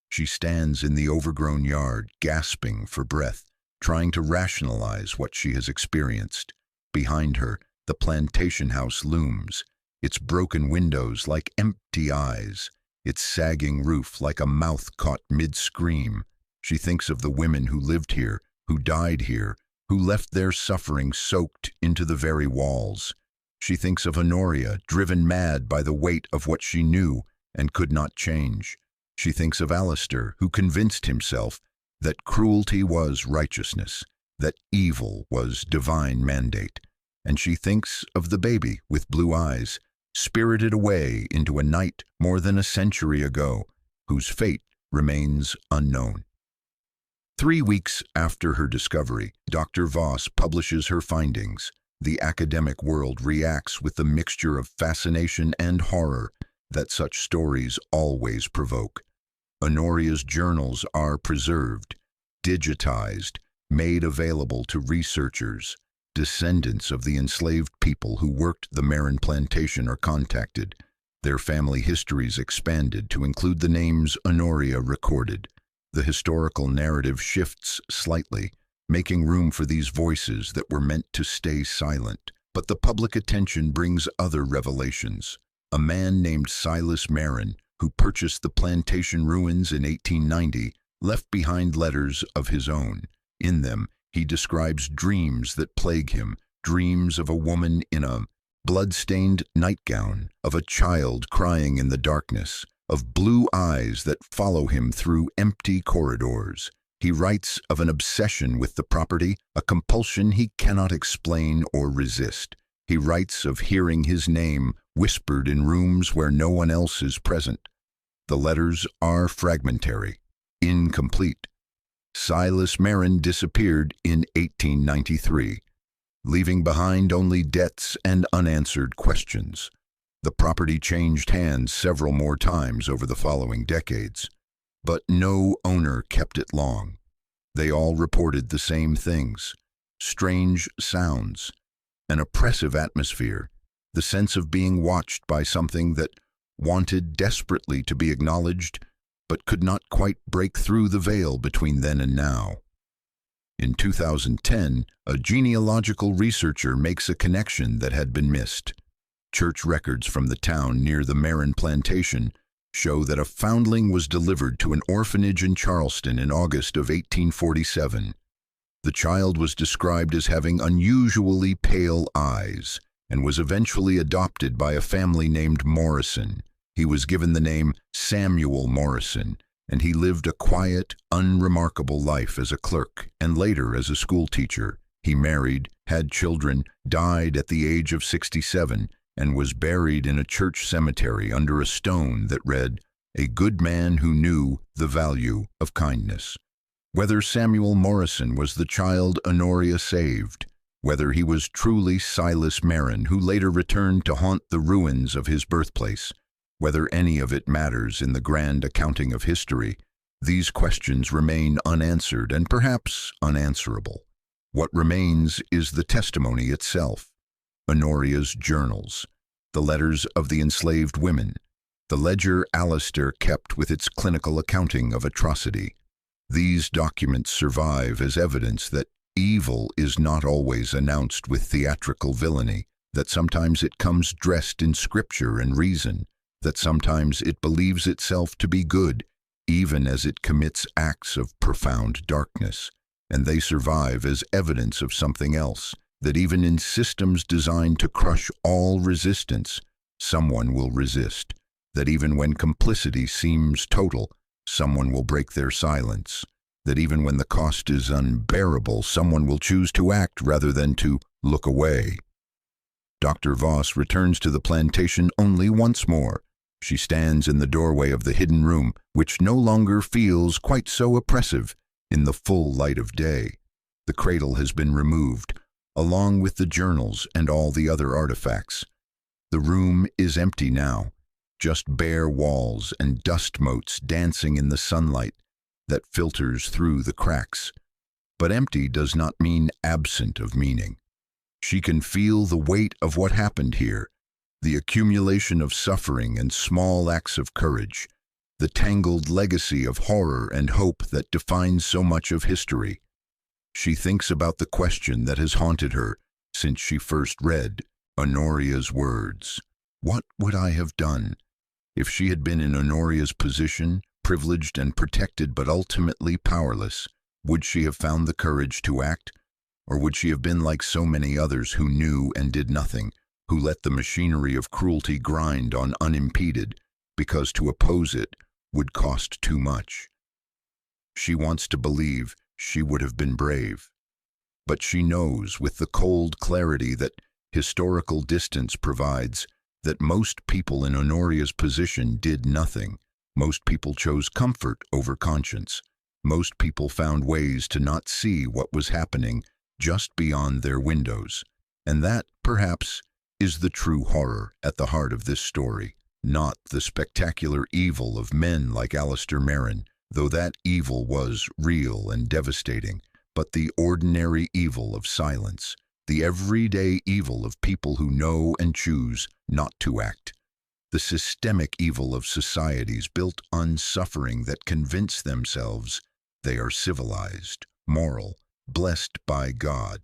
S1: She stands in the overgrown yard, gasping for breath, trying to rationalize what she has experienced. Behind her, the plantation house looms, its broken windows like empty eyes, its sagging roof like a mouth caught mid-scream. She thinks of the women who lived here, who died here, who left their suffering soaked into the very walls. She thinks of Honoria, driven mad by the weight of what she knew and could not change. She thinks of Alistair, who convinced himself that cruelty was righteousness, that evil was divine mandate. And she thinks of the baby with blue eyes, spirited away into a night more than a century ago, whose fate remains unknown. 3 weeks after her discovery, Dr. Voss publishes her findings. The academic world reacts with the mixture of fascination and horror that such stories always provoke. Honoria's journals are preserved, digitized, made available to researchers. Descendants of the enslaved people who worked the Merrin plantation are contacted. Their family histories expanded to include the names Honoria recorded. The historical narrative shifts slightly, making room for these voices that were meant to stay silent. But the public attention brings other revelations. A man named Silas Merrin, who purchased the plantation ruins in 1890, left behind letters of his own. In them, he describes dreams that plague him, dreams of a woman in a blood-stained nightgown, of a child crying in the darkness, of blue eyes that follow him through empty corridors. He writes of an obsession with the property, a compulsion he cannot explain or resist. He writes of hearing his name whispered in rooms where no one else is present. The letters are fragmentary, incomplete. Silas Merrin disappeared in 1893, leaving behind only debts and unanswered questions. The property changed hands several more times over the following decades, but no owner kept it long. They all reported the same things: strange sounds, an oppressive atmosphere, the sense of being watched by something that wanted desperately to be acknowledged, but could not quite break through the veil between then and now. In 2010, a genealogical researcher makes a connection that had been missed. Church records from the town near the Merrin plantation show that a foundling was delivered to an orphanage in Charleston in August of 1847. The child was described as having unusually pale eyes and was eventually adopted by a family named Morrison. He was given the name Samuel Morrison, and he lived a quiet, unremarkable life as a clerk and later as a school teacher. He married, had children, died at the age of 67, and was buried in a church cemetery under a stone that read, "A good man who knew the value of kindness." Whether Samuel Morrison was the child Honoria saved, whether he was truly Silas Merrin who later returned to haunt the ruins of his birthplace, whether any of it matters in the grand accounting of history, these questions remain unanswered and perhaps unanswerable. What remains is the testimony itself. Honoria's journals, the letters of the enslaved women, the ledger Alistair kept with its clinical accounting of atrocity. These documents survive as evidence that evil is not always announced with theatrical villainy, that sometimes it comes dressed in scripture and reason, that sometimes it believes itself to be good, even as it commits acts of profound darkness, and they survive as evidence of something else, that even in systems designed to crush all resistance, someone will resist, that even when complicity seems total, someone will break their silence, that even when the cost is unbearable, someone will choose to act rather than to look away. Dr. Voss returns to the plantation only once more. She stands in the doorway of the hidden room, which no longer feels quite so oppressive in the full light of day. The cradle has been removed, along with the journals and all the other artifacts. The room is empty now, just bare walls and dust motes dancing in the sunlight that filters through the cracks. But empty does not mean absent of meaning. She can feel the weight of what happened here, the accumulation of suffering and small acts of courage, the tangled legacy of horror and hope that defines so much of history. She thinks about the question that has haunted her since she first read Honoria's words. What would I have done? If she had been in Honoria's position, privileged and protected but ultimately powerless, would she have found the courage to act? Or would she have been like so many others who knew and did nothing, who let the machinery of cruelty grind on unimpeded, because to oppose it would cost too much? She wants to believe she would have been brave. But she knows with the cold clarity that historical distance provides that most people in Honoria's position did nothing. Most people chose comfort over conscience. Most people found ways to not see what was happening just beyond their windows. And that, perhaps, is the true horror at the heart of this story. Not the spectacular evil of men like Alistair Merrin, though that evil was real and devastating, but the ordinary evil of silence, the everyday evil of people who know and choose not to act, the systemic evil of societies built on suffering that convince themselves they are civilized, moral, blessed by God.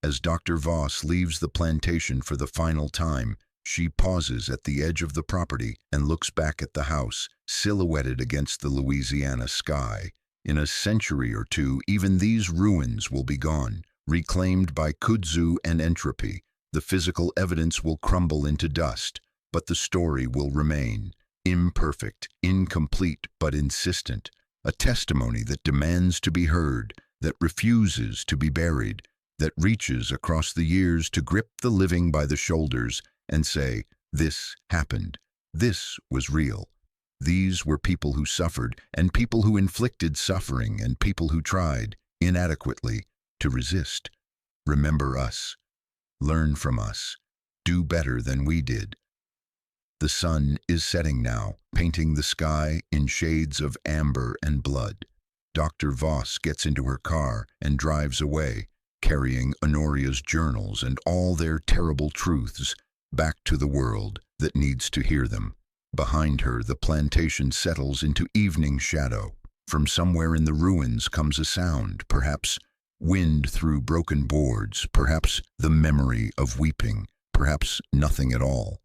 S1: As Dr. Voss leaves the plantation for the final time, she pauses at the edge of the property and looks back at the house, silhouetted against the Louisiana sky. In a century or two, even these ruins will be gone, reclaimed by kudzu and entropy. The physical evidence will crumble into dust, but the story will remain, imperfect, incomplete, but insistent, a testimony that demands to be heard, that refuses to be buried, that reaches across the years to grip the living by the shoulders and say, this happened, this was real. These were people who suffered, and people who inflicted suffering, and people who tried, inadequately, to resist. Remember us. Learn from us. Do better than we did. The sun is setting now, painting the sky in shades of amber and blood. Dr. Voss gets into her car and drives away, carrying Honoria's journals and all their terrible truths back to the world that needs to hear them. Behind her, the plantation settles into evening shadow. From somewhere in the ruins comes a sound, perhaps wind through broken boards, perhaps the memory of weeping, perhaps nothing at all.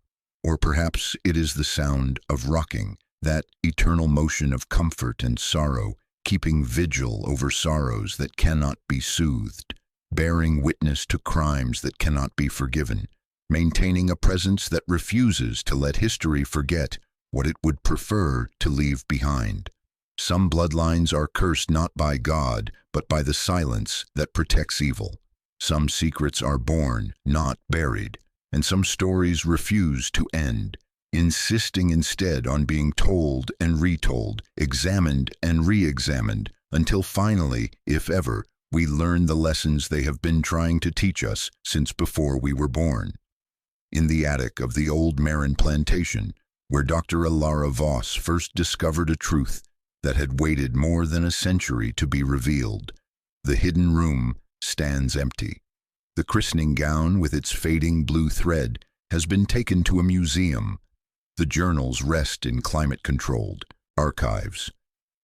S1: Or perhaps it is the sound of rocking, that eternal motion of comfort and sorrow, keeping vigil over sorrows that cannot be soothed, bearing witness to crimes that cannot be forgiven, maintaining a presence that refuses to let history forget what it would prefer to leave behind. Some bloodlines are cursed not by God, but by the silence that protects evil. Some secrets are born, not buried, and some stories refuse to end, insisting instead on being told and retold, examined and re-examined, until finally, if ever, we learn the lessons they have been trying to teach us since before we were born. In the attic of the old Merrin plantation, where Dr. Honoria Voss first discovered a truth that had waited more than a century to be revealed, the hidden room stands empty. The christening gown with its fading blue thread has been taken to a museum. The journals rest in climate-controlled archives.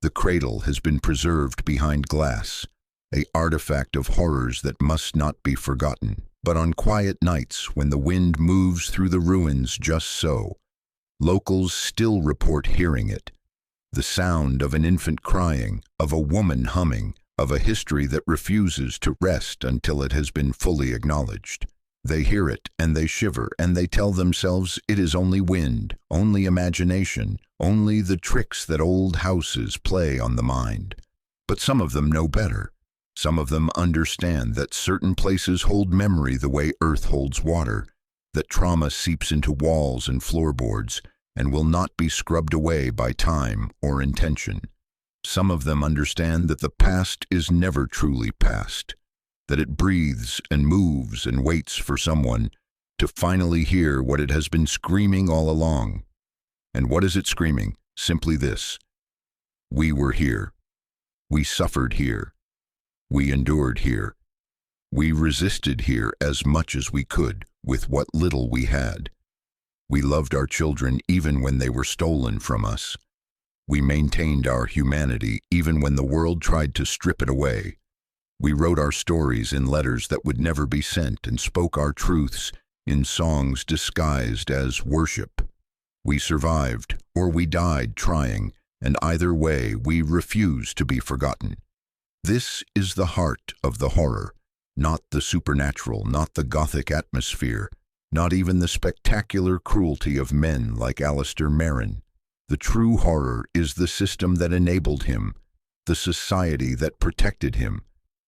S1: The cradle has been preserved behind glass, an artifact of horrors that must not be forgotten. But on quiet nights, when the wind moves through the ruins just so, locals still report hearing it. The sound of an infant crying, of a woman humming, of a history that refuses to rest until it has been fully acknowledged. They hear it, and they shiver, and they tell themselves it is only wind, only imagination, only the tricks that old houses play on the mind. But some of them know better. Some of them understand that certain places hold memory the way earth holds water, that trauma seeps into walls and floorboards and will not be scrubbed away by time or intention. Some of them understand that the past is never truly past, that it breathes and moves and waits for someone to finally hear what it has been screaming all along. And what is it screaming? Simply this: we were here. We suffered here. We endured here. We resisted here as much as we could with what little we had. We loved our children even when they were stolen from us. We maintained our humanity even when the world tried to strip it away. We wrote our stories in letters that would never be sent and spoke our truths in songs disguised as worship. We survived, or we died trying, and either way we refuse to be forgotten. This is the heart of the horror, not the supernatural, not the gothic atmosphere, not even the spectacular cruelty of men like Alistair Merrin. The true horror is the system that enabled him, the society that protected him,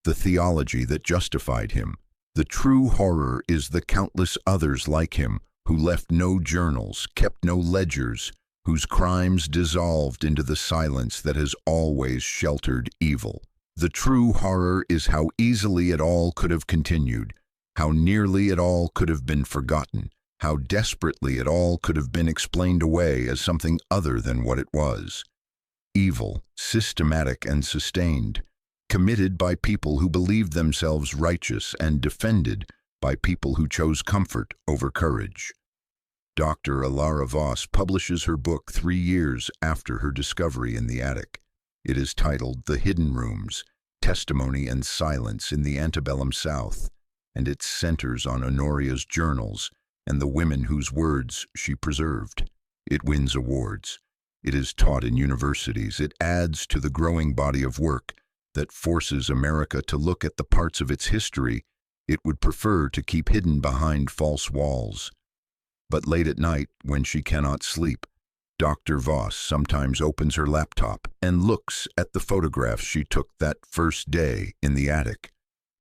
S1: the theology that justified him. The true horror is the countless others like him who left no journals, kept no ledgers, whose crimes dissolved into the silence that has always sheltered evil. The true horror is how easily it all could have continued, how nearly it all could have been forgotten, how desperately it all could have been explained away as something other than what it was. Evil, systematic and sustained, committed by people who believed themselves righteous and defended by people who chose comfort over courage. Dr. Alara Voss publishes her book 3 years after her discovery in the attic. It is titled The Hidden Rooms, Testimony and Silence in the Antebellum South, and it centers on Honoria's journals and the women whose words she preserved. It wins awards. It is taught in universities. It adds to the growing body of work that forces America to look at the parts of its history it would prefer to keep hidden behind false walls. But late at night, when she cannot sleep, Dr. Voss sometimes opens her laptop and looks at the photographs she took that first day in the attic.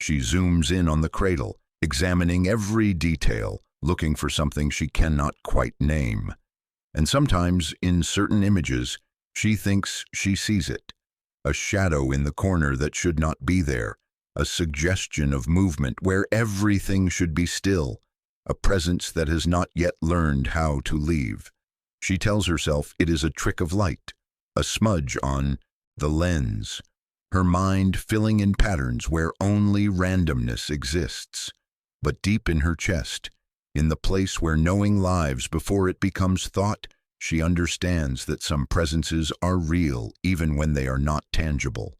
S1: She zooms in on the cradle, examining every detail, looking for something she cannot quite name. And sometimes, in certain images, she thinks she sees it. A shadow in the corner that should not be there, a suggestion of movement where everything should be still, a presence that has not yet learned how to leave. She tells herself it is a trick of light, a smudge on the lens, her mind filling in patterns where only randomness exists. But deep in her chest, in the place where knowing lives before it becomes thought, she understands that some presences are real even when they are not tangible,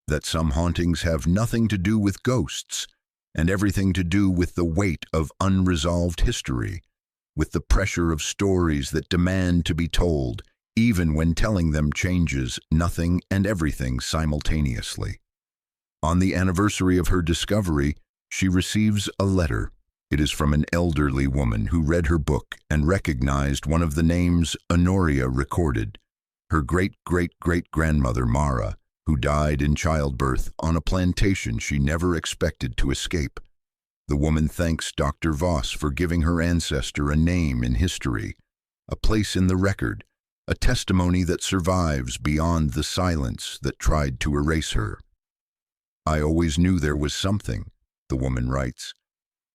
S1: that some hauntings have nothing to do with ghosts and everything to do with the weight of unresolved history, with the pressure of stories that demand to be told, even when telling them changes nothing and everything simultaneously. On the anniversary of her discovery, she receives a letter. It is from an elderly woman who read her book and recognized one of the names Honoria recorded, her great-great-great-grandmother Mara, who died in childbirth on a plantation she never expected to escape. The woman thanks Dr. Voss for giving her ancestor a name in history, a place in the record, a testimony that survives beyond the silence that tried to erase her. "I always knew there was something," the woman writes.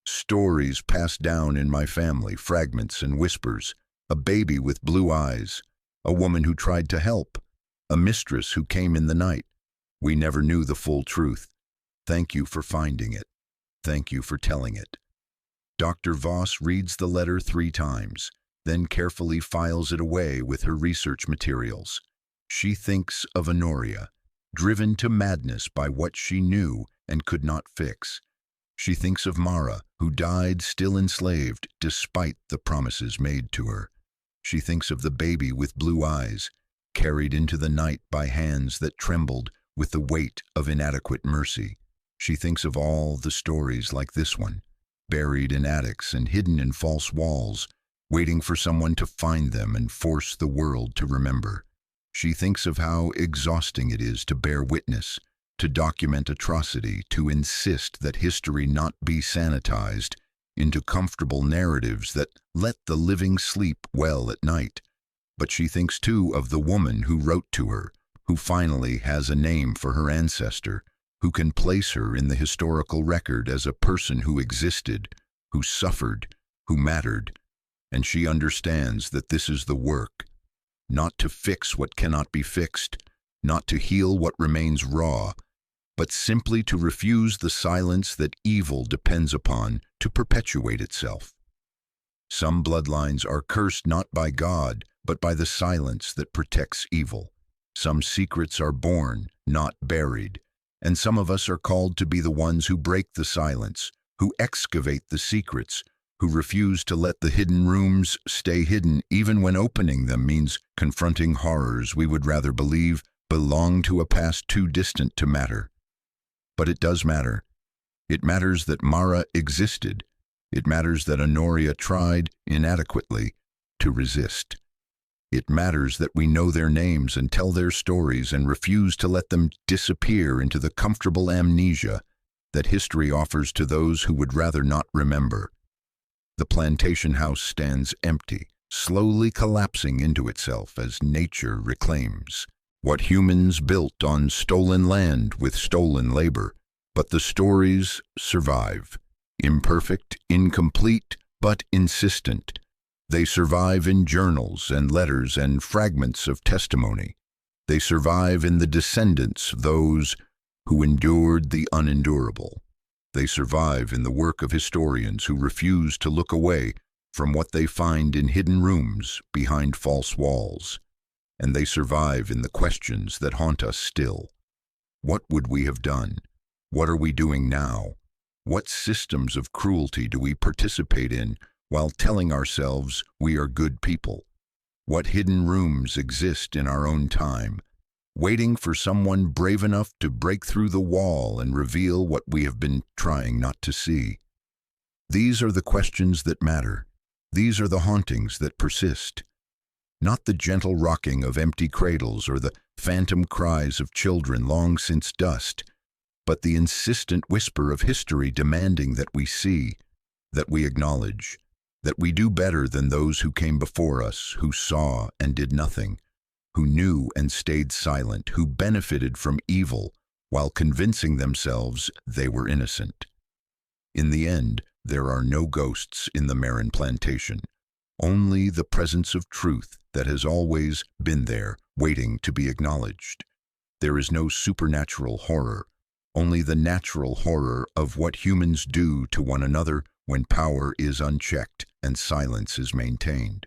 S1: "Stories passed down in my family, fragments and whispers, a baby with blue eyes, a woman who tried to help, a mistress who came in the night. We never knew the full truth. Thank you for finding it. Thank you for telling it." Dr. Voss reads the letter 3 times, then carefully files it away with her research materials. She thinks of Honoria, driven to madness by what she knew and could not fix. She thinks of Mara, who died still enslaved despite the promises made to her. She thinks of the baby with blue eyes, carried into the night by hands that trembled with the weight of inadequate mercy. She thinks of all the stories like this one, buried in attics and hidden in false walls, waiting for someone to find them and force the world to remember. She thinks of how exhausting it is to bear witness, to document atrocity, to insist that history not be sanitized into comfortable narratives that let the living sleep well at night. But she thinks too of the woman who wrote to her, who finally has a name for her ancestor, who can place her in the historical record as a person who existed, who suffered, who mattered. And she understands that this is the work, not to fix what cannot be fixed, not to heal what remains raw, but simply to refuse the silence that evil depends upon to perpetuate itself. Some bloodlines are cursed not by God, but by the silence that protects evil. Some secrets are born, not buried, and some of us are called to be the ones who break the silence, who excavate the secrets, who refuse to let the hidden rooms stay hidden even when opening them means confronting horrors we would rather believe belong to a past too distant to matter. But it does matter. It matters that Mara existed. It matters that Honoria tried, inadequately, to resist. It matters that we know their names and tell their stories and refuse to let them disappear into the comfortable amnesia that history offers to those who would rather not remember. The plantation house stands empty, slowly collapsing into itself as nature reclaims what humans built on stolen land with stolen labor. But the stories survive. Imperfect, incomplete, but insistent. They survive in journals and letters and fragments of testimony. They survive in the descendants, those who endured the unendurable. They survive in the work of historians who refuse to look away from what they find in hidden rooms behind false walls. And they survive in the questions that haunt us still. What would we have done? What are we doing now? What systems of cruelty do we participate in while telling ourselves we are good people? What hidden rooms exist in our own time, waiting for someone brave enough to break through the wall and reveal what we have been trying not to see? These are the questions that matter. These are the hauntings that persist. Not the gentle rocking of empty cradles or the phantom cries of children long since dust, but the insistent whisper of history demanding that we see, that we acknowledge, that we do better than those who came before us, who saw and did nothing, who knew and stayed silent, who benefited from evil while convincing themselves they were innocent. In the end, there are no ghosts in the Merrin plantation, only the presence of truth that has always been there, waiting to be acknowledged. There is no supernatural horror, only the natural horror of what humans do to one another when power is unchecked and silence is maintained.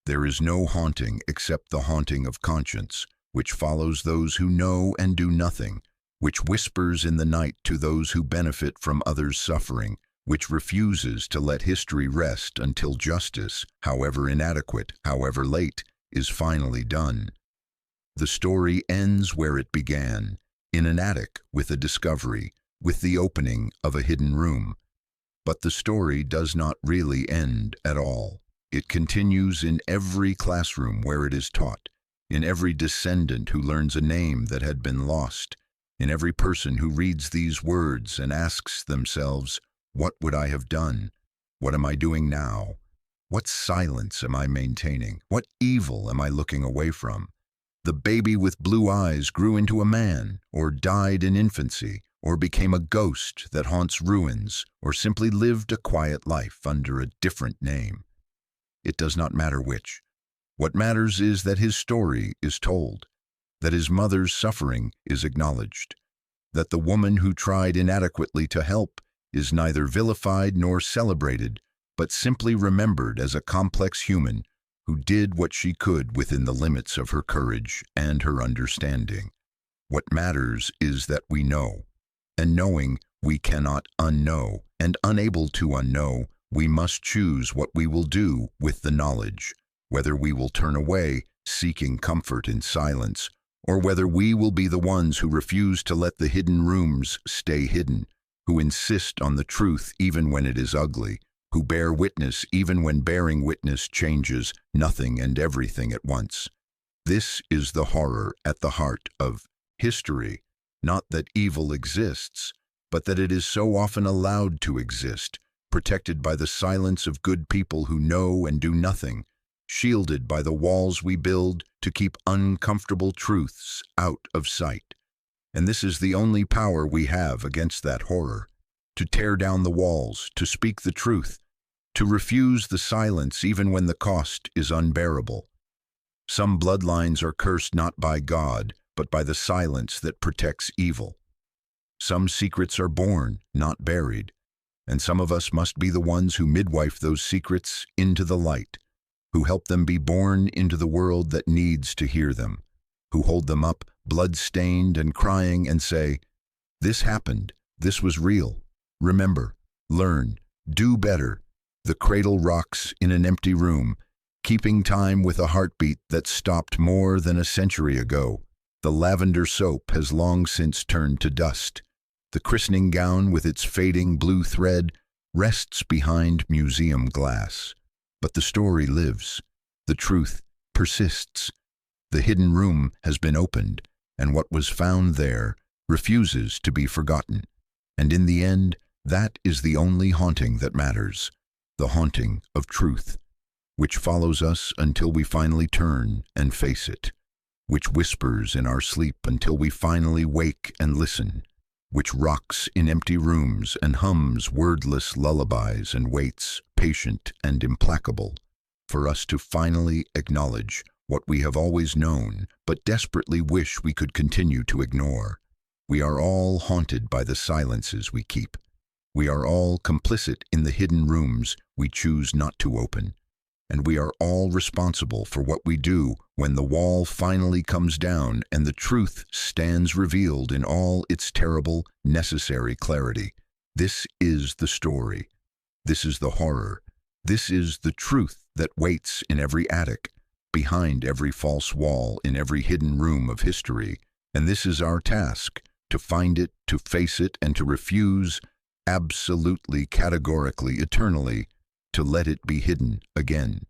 S1: There is no haunting except the haunting of conscience, which follows those who know and do nothing, which whispers in the night to those who benefit from others' suffering, which refuses to let history rest until justice, however inadequate, however late, is finally done. The story ends where it began, in an attic with a discovery, with the opening of a hidden room. But the story does not really end at all. It continues in every classroom where it is taught, in every descendant who learns a name that had been lost, in every person who reads these words and asks themselves, what would I have done? What am I doing now? What silence am I maintaining? What evil am I looking away from? The baby with blue eyes grew into a man, or died in infancy, or became a ghost that haunts ruins, or simply lived a quiet life under a different name. It does not matter which. What matters is that his story is told, that his mother's suffering is acknowledged, that the woman who tried inadequately to help is neither vilified nor celebrated, but simply remembered as a complex human who did what she could within the limits of her courage and her understanding. What matters is that we know, and knowing we cannot unknow, and unable to unknow, we must choose what we will do with the knowledge, whether we will turn away, seeking comfort in silence, or whether we will be the ones who refuse to let the hidden rooms stay hidden, who insist on the truth even when it is ugly, who bear witness even when bearing witness changes nothing and everything at once. This is the horror at the heart of history, not that evil exists, but that it is so often allowed to exist, protected by the silence of good people who know and do nothing, shielded by the walls we build to keep uncomfortable truths out of sight. And this is the only power we have against that horror, to tear down the walls, to speak the truth, to refuse the silence even when the cost is unbearable. Some bloodlines are cursed not by God, but by the silence that protects evil. Some secrets are born, not buried, and some of us must be the ones who midwife those secrets into the light, who help them be born into the world that needs to hear them, who hold them up, blood-stained and crying, and say, "This happened, this was real. Remember, learn, do better." The cradle rocks in an empty room, keeping time with a heartbeat that stopped more than a century ago. The lavender soap has long since turned to dust. The christening gown with its fading blue thread rests behind museum glass. But the story lives. The truth persists. The hidden room has been opened, and what was found there refuses to be forgotten. And in the end, that is the only haunting that matters, the haunting of truth, which follows us until we finally turn and face it, which whispers in our sleep until we finally wake and listen, which rocks in empty rooms and hums wordless lullabies and waits, patient and implacable, for us to finally acknowledge what we have always known but desperately wish we could continue to ignore. We are all haunted by the silences we keep. We are all complicit in the hidden rooms we choose not to open. And we are all responsible for what we do when the wall finally comes down and the truth stands revealed in all its terrible, necessary clarity. This is the story. This is the horror. This is the truth that waits in every attic, behind every false wall, in every hidden room of history. And this is our task, to find it, to face it, and to refuse, absolutely, categorically, eternally, to let it be hidden again.